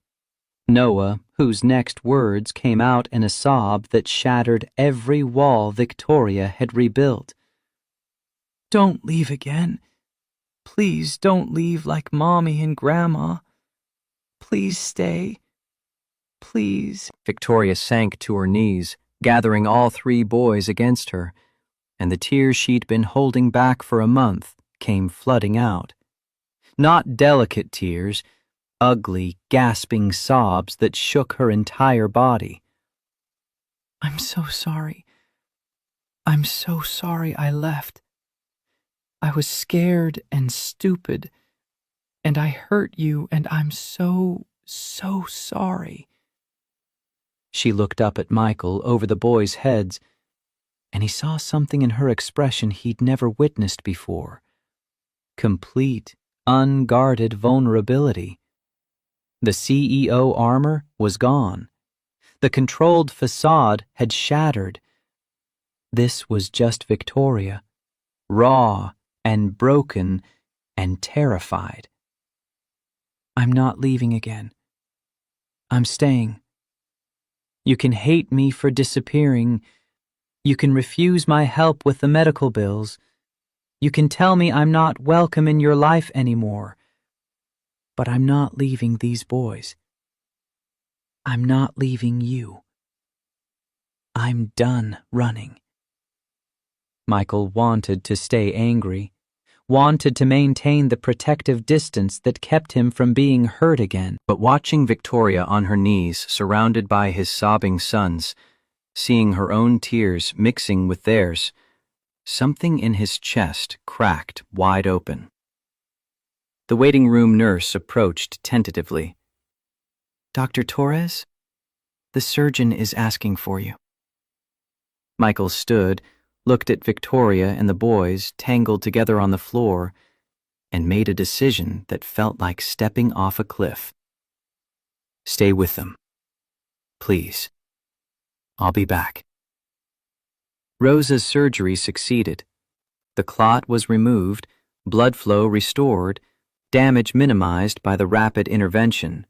Noah, whose next words came out in a sob that shattered every wall Victoria had rebuilt. "Don't leave again. Please don't leave like Mommy and Grandma. Please stay. Please." Victoria sank to her knees, gathering all three boys against her, and the tears she'd been holding back for a month came flooding out. Not delicate tears, ugly, gasping sobs that shook her entire body. "I'm so sorry. I'm so sorry I left. I was scared and stupid, and I hurt you, and I'm so sorry." She looked up at Michael over the boys' heads, and he saw something in her expression he'd never witnessed before. Complete, unguarded vulnerability. The CEO armor was gone. The controlled facade had shattered. This was just Victoria, raw and broken and terrified. "I'm not leaving again. I'm staying. You can hate me for disappearing. You can refuse my help with the medical bills. You can tell me I'm not welcome in your life anymore. But I'm not leaving these boys. I'm not leaving you. I'm done running." Michael wanted to stay angry, wanted to maintain the protective distance that kept him from being hurt again. But watching Victoria on her knees, surrounded by his sobbing sons, seeing her own tears mixing with theirs, something in his chest cracked wide open. The waiting room nurse approached tentatively. "Dr. Torres, the surgeon is asking for you." Michael stood, looked at Victoria and the boys tangled together on the floor, and made a decision that felt like stepping off a cliff. "Stay with them. Please. I'll be back." Rosa's surgery succeeded. The clot was removed, blood flow restored, damage minimized by the rapid intervention.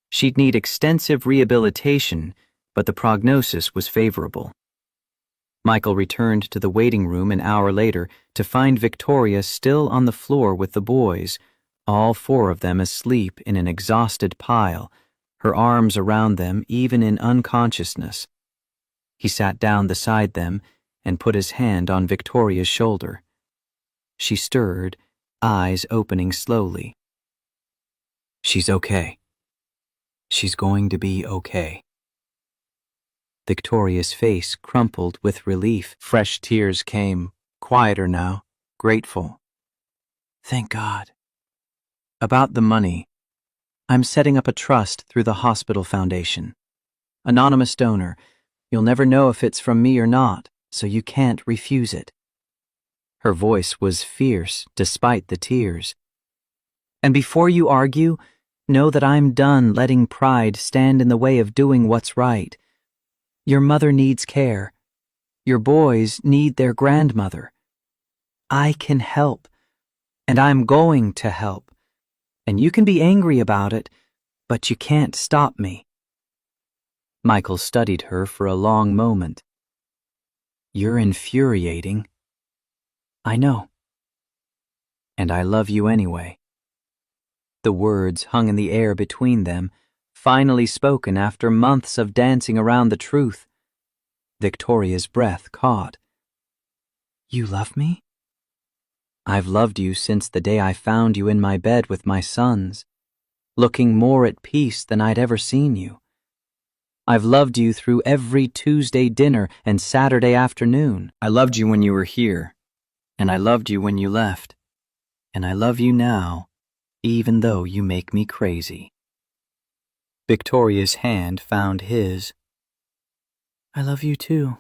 She'd need extensive rehabilitation, but the prognosis was favorable. Michael returned to the waiting room an hour later to find Victoria still on the floor with the boys, all four of them asleep in an exhausted pile, her arms around them even in unconsciousness. He sat down beside them and put his hand on Victoria's shoulder. She stirred, eyes opening slowly. "She's okay. She's going to be okay." Victoria's face crumpled with relief. Fresh tears came, quieter now, grateful. "Thank God." "About the money. I'm setting up a trust through the hospital foundation. Anonymous donor. You'll never know if it's from me or not, so you can't refuse it." Her voice was fierce despite the tears. "And before you argue, know that I'm done letting pride stand in the way of doing what's right. Your mother needs care. Your boys need their grandmother. I can help, and I'm going to help. And you can be angry about it, but you can't stop me." Michael studied her for a long moment. "You're infuriating." "I know. And I love you anyway." The words hung in the air between them, finally spoken after months of dancing around the truth. Victoria's breath caught. "You love me?" "I've loved you since the day I found you in my bed with my sons, looking more at peace than I'd ever seen you. I've loved you through every Tuesday dinner and Saturday afternoon. I loved you when you were here, and I loved you when you left, and I love you now, even though you make me crazy." Victoria's hand found his. I love you too.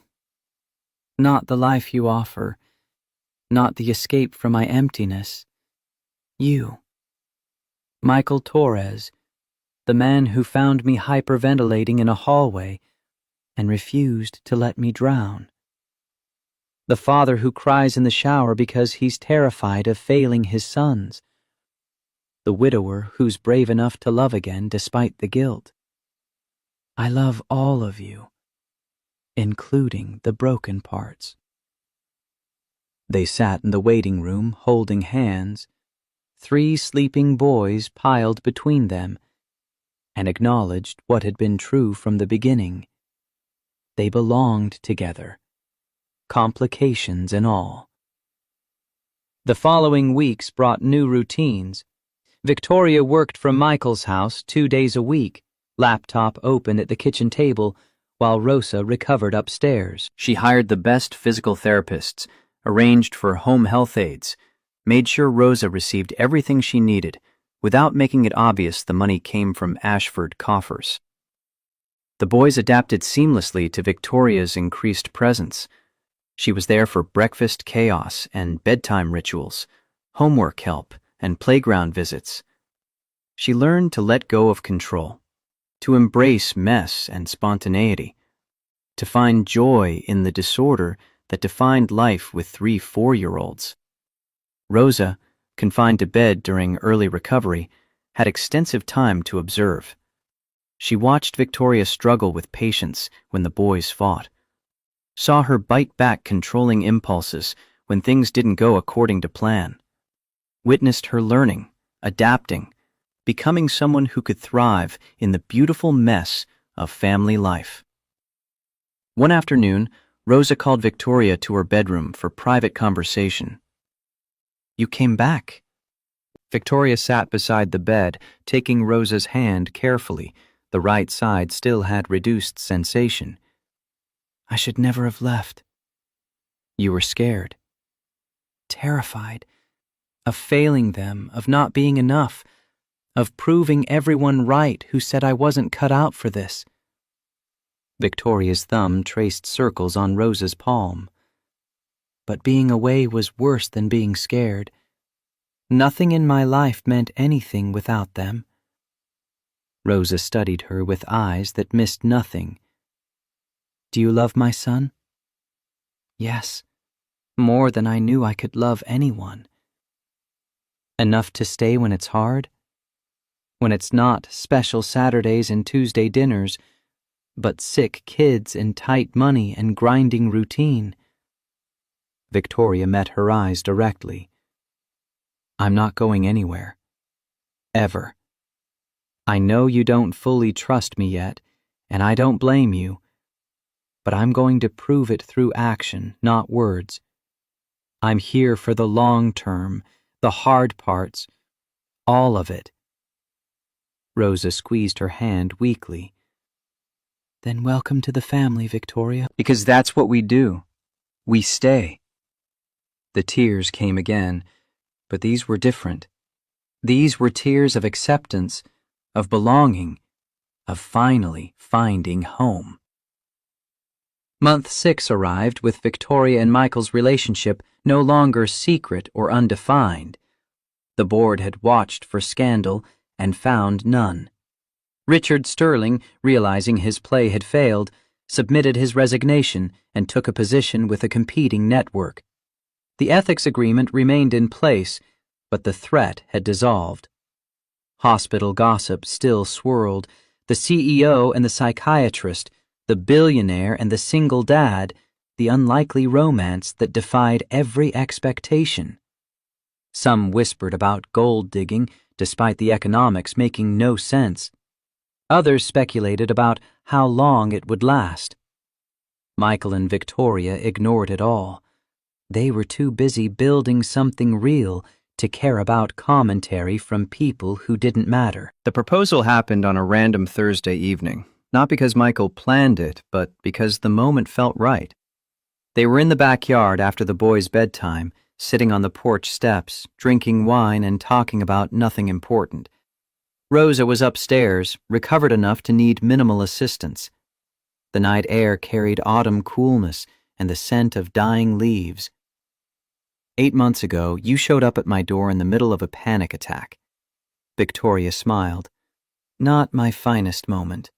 Not the life you offer, not the escape from my emptiness. You. Michael Torres, the man who found me hyperventilating in a hallway and refused to let me drown. The father who cries in the shower because he's terrified of failing his sons. The widower who's brave enough to love again despite the guilt. I love all of you, including the broken parts. They sat in the waiting room holding hands, 3 sleeping boys piled between them, and acknowledged what had been true from the beginning. They belonged together, complications and all. The following weeks brought new routines. Victoria worked from Michael's house 2 days a week, laptop open at the kitchen table, while Rosa recovered upstairs. She hired the best physical therapists, arranged for home health aides, made sure Rosa received everything she needed, without making it obvious the money came from Ashford coffers. The boys adapted seamlessly to Victoria's increased presence. She was there for breakfast chaos and bedtime rituals, homework help, and playground visits. She learned to let go of control, to embrace mess and spontaneity, to find joy in the disorder that defined life with 3 4-year-olds. Rosa, confined to bed during early recovery, had extensive time to observe. She watched Victoria struggle with patience when the boys fought, saw her bite back controlling impulses when things didn't go according to plan, witnessed her learning, adapting, becoming someone who could thrive in the beautiful mess of family life. One afternoon, Rosa called Victoria to her bedroom for private conversation. You came back. Victoria sat beside the bed, taking Rosa's hand carefully. The right side still had reduced sensation. I should never have left. You were scared. Terrified. Of failing them, of not being enough, of proving everyone right who said I wasn't cut out for this. Victoria's thumb traced circles on Rosa's palm. But being away was worse than being scared. Nothing in my life meant anything without them. Rosa studied her with eyes that missed nothing. Do you love my son? Yes, more than I knew I could love anyone. Enough to stay when it's hard? When it's not special Saturdays and Tuesday dinners, but sick kids and tight money and grinding routine. Victoria met her eyes directly. I'm not going anywhere. Ever. I know you don't fully trust me yet, and I don't blame you, but I'm going to prove it through action, not words. I'm here for the long term, the hard parts, all of it. Rosa squeezed her hand weakly. Then welcome to the family, Victoria. Because that's what we do. We stay. The tears came again, but these were different. These were tears of acceptance, of belonging, of finally finding home. Month 6 arrived with Victoria and Michael's relationship no longer secret or undefined. The board had watched for scandal and found none. Richard Sterling, realizing his play had failed, submitted his resignation and took a position with a competing network. The ethics agreement remained in place, but the threat had dissolved. Hospital gossip still swirled. The CEO and the psychiatrist, the billionaire and the single dad, the unlikely romance that defied every expectation. Some whispered about gold digging, despite the economics making no sense. Others speculated about how long it would last. Michael and Victoria ignored it all. They were too busy building something real to care about commentary from people who didn't matter. The proposal happened on a random Thursday evening, not because Michael planned it, but because the moment felt right. They were in the backyard after the boys' bedtime, sitting on the porch steps, drinking wine and talking about nothing important. Rosa was upstairs, recovered enough to need minimal assistance. The night air carried autumn coolness and the scent of dying leaves. 8 months ago, you showed up at my door in the middle of a panic attack. Victoria smiled. Not my finest moment.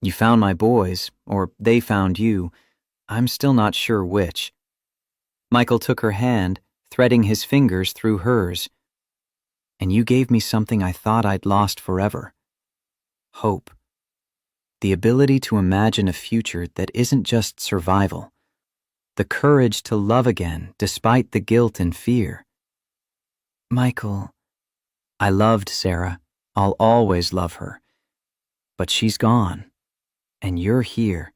You found my boys, or they found you. I'm still not sure which. Michael took her hand, threading his fingers through hers. And you gave me something I thought I'd lost forever. Hope. The ability to imagine a future that isn't just survival. The courage to love again despite the guilt and fear. Michael, I loved Sarah. I'll always love her. But she's gone. And you're here.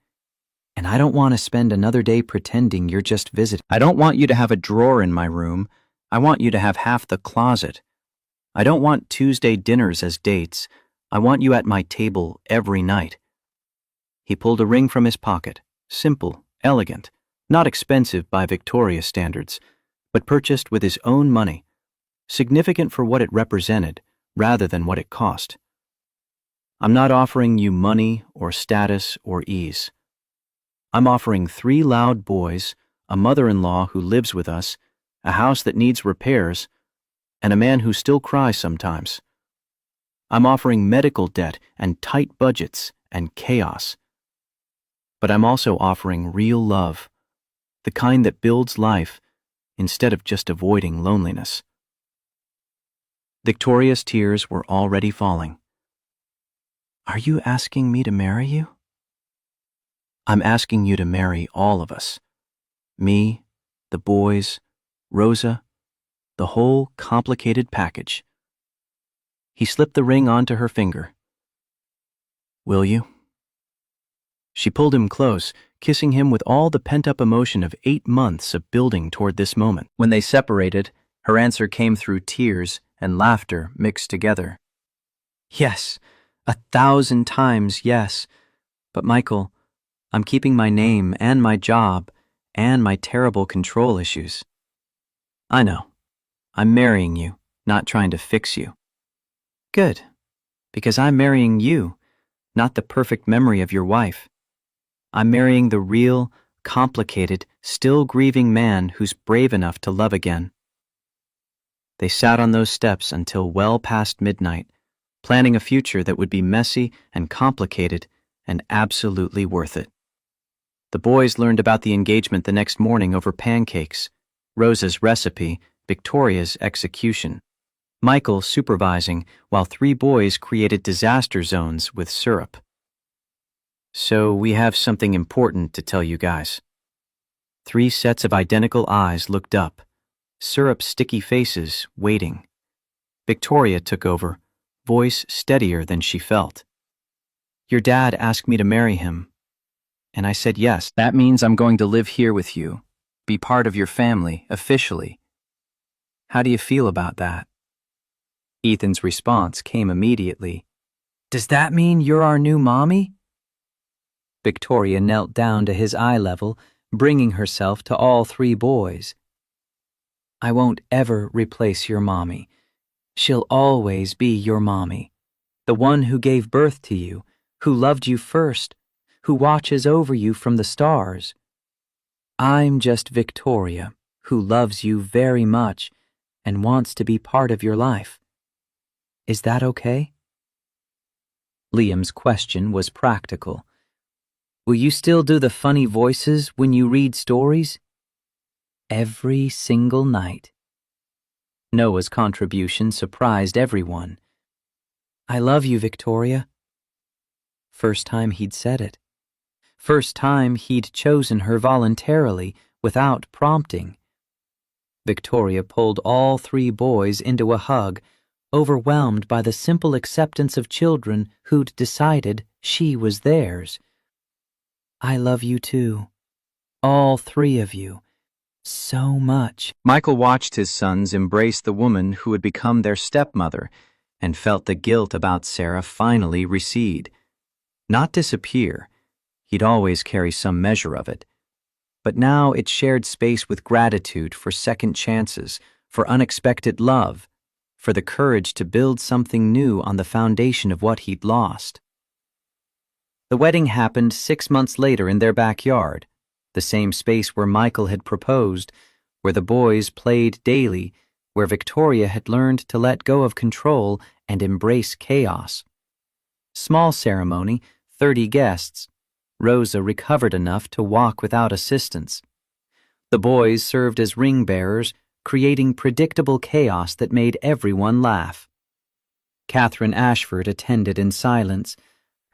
And I don't want to spend another day pretending you're just visiting. I don't want you to have a drawer in my room. I want you to have half the closet. I don't want Tuesday dinners as dates. I want you at my table every night. He pulled a ring from his pocket. Simple, elegant, not expensive by Victoria standards, but purchased with his own money. Significant for what it represented, rather than what it cost. I'm not offering you money or status or ease. I'm offering 3 loud boys, a mother-in-law who lives with us, a house that needs repairs, and a man who still cries sometimes. I'm offering medical debt and tight budgets and chaos. But I'm also offering real love, the kind that builds life instead of just avoiding loneliness. Victoria's tears were already falling. Are you asking me to marry you? I'm asking you to marry all of us. Me, the boys, Rosa, the whole complicated package. He slipped the ring onto her finger. Will you? She pulled him close, kissing him with all the pent-up emotion of 8 months of building toward this moment. When they separated, her answer came through tears and laughter mixed together. Yes, 1,000 times yes. But Michael, I'm keeping my name and my job and my terrible control issues. I know. I'm marrying you, not trying to fix you. Good, because I'm marrying you, not the perfect memory of your wife. I'm marrying the real, complicated, still grieving man who's brave enough to love again. They sat on those steps until well past midnight, planning a future that would be messy and complicated and absolutely worth it. The boys learned about the engagement the next morning over pancakes, Rosa's recipe, Victoria's execution, Michael supervising while 3 boys created disaster zones with syrup. So we have something important to tell you guys. 3 sets of identical eyes looked up, syrup sticky faces waiting. Victoria took over, voice steadier than she felt. Your dad asked me to marry him, and I said yes. That means I'm going to live here with you, be part of your family, officially. How do you feel about that? Ethan's response came immediately. Does that mean you're our new mommy? Victoria knelt down to his eye level, bringing herself to all 3 boys. I won't ever replace your mommy. She'll always be your mommy, the one who gave birth to you, who loved you first, who watches over you from the stars. I'm just Victoria, who loves you very much and wants to be part of your life. Is that okay? Liam's question was practical. Will you still do the funny voices when you read stories? Every single night. Noah's contribution surprised everyone. I love you, Victoria. First time he'd said it. First time he'd chosen her voluntarily, without prompting. Victoria pulled all 3 boys into a hug, overwhelmed by the simple acceptance of children who'd decided she was theirs. I love you too. All 3 of you. So much. Michael watched his sons embrace the woman who had become their stepmother and felt the guilt about Sarah finally recede. Not disappear. He'd always carry some measure of it. But now it shared space with gratitude for second chances, for unexpected love, for the courage to build something new on the foundation of what he'd lost. The wedding happened 6 months later in their backyard, the same space where Michael had proposed, where the boys played daily, where Victoria had learned to let go of control and embrace chaos. Small ceremony, 30 guests. Rosa recovered enough to walk without assistance. The boys served as ring bearers, creating predictable chaos that made everyone laugh. Catherine Ashford attended in silence,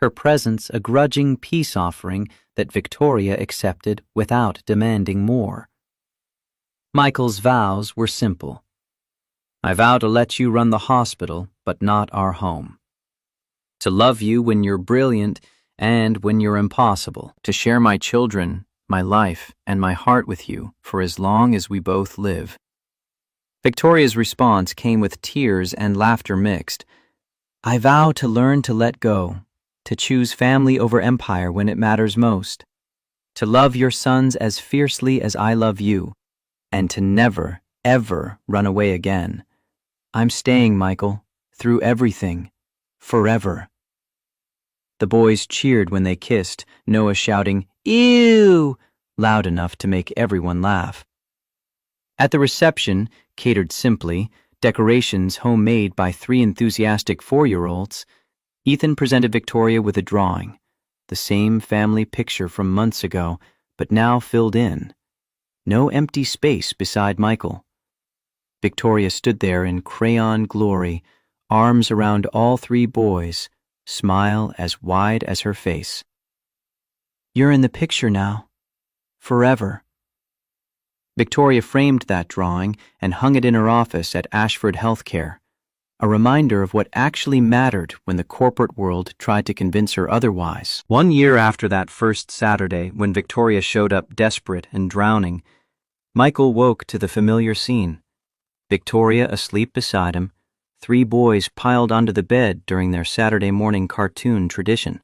her presence a grudging peace offering that Victoria accepted without demanding more. Michael's vows were simple. I vow to let you run the hospital, but not our home. To love you when you're brilliant and when you're impossible. To share my children, my life, and my heart with you for as long as we both live. Victoria's response came with tears and laughter mixed. I vow to learn to let go, to choose family over empire when it matters most, to love your sons as fiercely as I love you, and to never, ever run away again. I'm staying, Michael, through everything, forever. The boys cheered when they kissed, Noah shouting, "Ew!" loud enough to make everyone laugh. At the reception, catered simply, decorations homemade by 3 enthusiastic 4-year-olds, Ethan presented Victoria with a drawing, the same family picture from months ago, but now filled in. No empty space beside Michael. Victoria stood there in crayon glory, arms around all 3 boys, smile as wide as her face. You're in the picture now. Forever. Victoria framed that drawing and hung it in her office at Ashford Healthcare, a reminder of what actually mattered when the corporate world tried to convince her otherwise. 1 year after that first Saturday, when Victoria showed up desperate and drowning, Michael woke to the familiar scene. Victoria asleep beside him, 3 boys piled onto the bed during their Saturday morning cartoon tradition.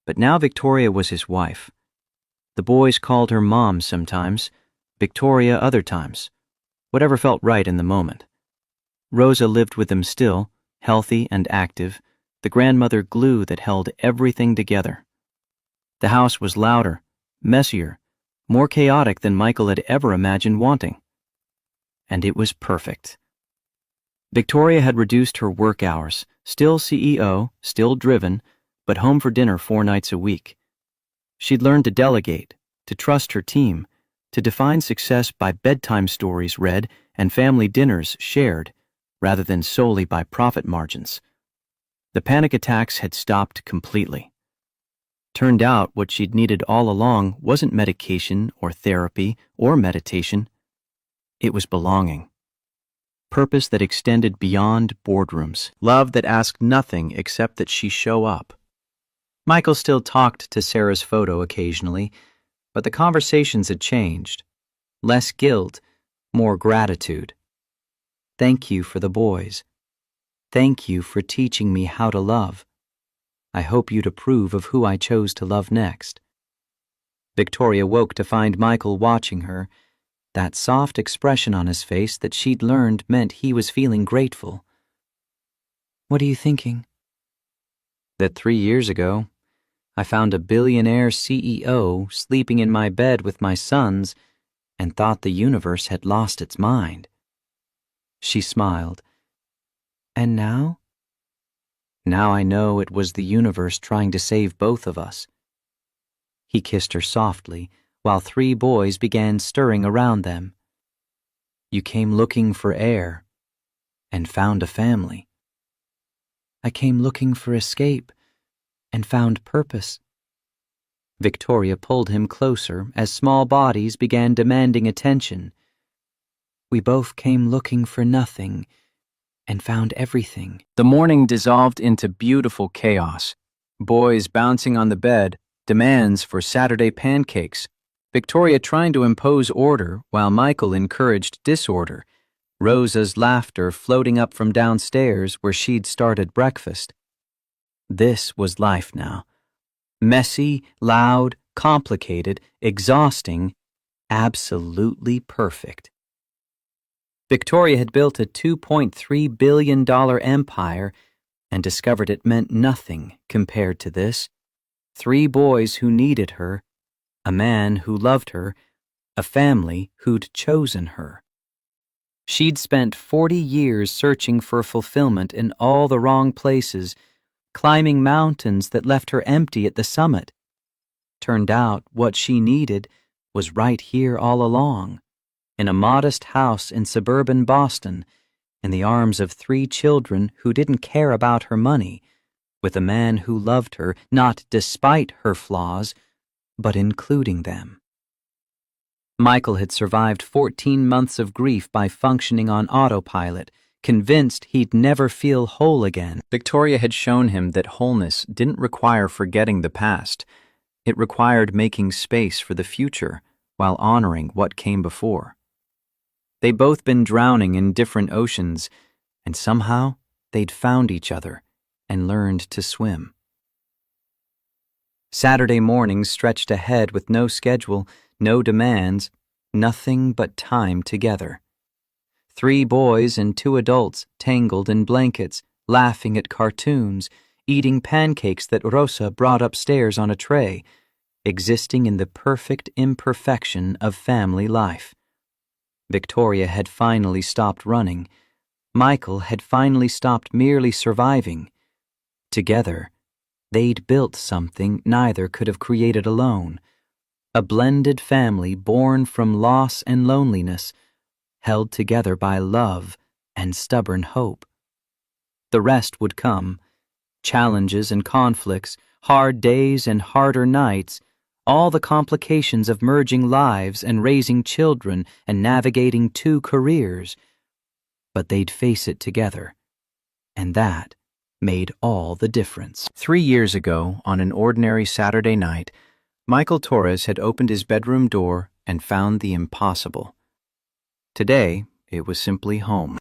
But now Victoria was his wife. The boys called her Mom sometimes, Victoria other times, whatever felt right in the moment. Rosa lived with them still, healthy and active, the grandmother glue that held everything together. The house was louder, messier, more chaotic than Michael had ever imagined wanting. And it was perfect. Victoria had reduced her work hours, still CEO, still driven, but home for dinner 4 nights a week. She'd learned to delegate, to trust her team, to define success by bedtime stories read and family dinners shared, rather than solely by profit margins. The panic attacks had stopped completely. Turned out what she'd needed all along wasn't medication or therapy or meditation. It was belonging. Purpose that extended beyond boardrooms. Love that asked nothing except that she show up. Michael still talked to Sarah's photo occasionally, but the conversations had changed. Less guilt, more gratitude. Thank you for the boys. Thank you for teaching me how to love. I hope you'd approve of who I chose to love next. Victoria woke to find Michael watching her, that soft expression on his face that she'd learned meant he was feeling grateful. What are you thinking? That 3 years ago, I found a billionaire CEO sleeping in my bed with my sons and thought the universe had lost its mind. She smiled. And now? Now I know it was the universe trying to save both of us. He kissed her softly, while 3 boys began stirring around them. You came looking for air, and found a family. I came looking for escape, and found purpose. Victoria pulled him closer as small bodies began demanding attention. We both came looking for nothing, and found everything. The morning dissolved into beautiful chaos. Boys bouncing on the bed, demands for Saturday pancakes, Victoria trying to impose order while Michael encouraged disorder, Rosa's laughter floating up from downstairs where she'd started breakfast. This was life now. Messy, loud, complicated, exhausting, absolutely perfect. Victoria had built a $2.3 billion empire and discovered it meant nothing compared to this. 3 boys who needed her, a man who loved her, a family who'd chosen her. She'd spent 40 years searching for fulfillment in all the wrong places, climbing mountains that left her empty at the summit. Turned out what she needed was right here all along, in a modest house in suburban Boston, in the arms of 3 children who didn't care about her money, with a man who loved her not despite her flaws, but including them. Michael had survived 14 months of grief by functioning on autopilot, convinced he'd never feel whole again. Victoria had shown him that wholeness didn't require forgetting the past. It required making space for the future while honoring what came before. They'd both been drowning in different oceans, and somehow they'd found each other and learned to swim. Saturday mornings stretched ahead with no schedule, no demands, nothing but time together. 3 boys and 2 adults tangled in blankets, laughing at cartoons, eating pancakes that Rosa brought upstairs on a tray, existing in the perfect imperfection of family life. Victoria had finally stopped running. Michael had finally stopped merely surviving. Together, they'd built something neither could have created alone. A blended family born from loss and loneliness, held together by love and stubborn hope. The rest would come. Challenges and conflicts, hard days and harder nights, all the complications of merging lives and raising children and navigating 2 careers. But they'd face it together, and that made all the difference. 3 years ago, on an ordinary Saturday night, Michael Torres had opened his bedroom door and found the impossible. Today, it was simply home.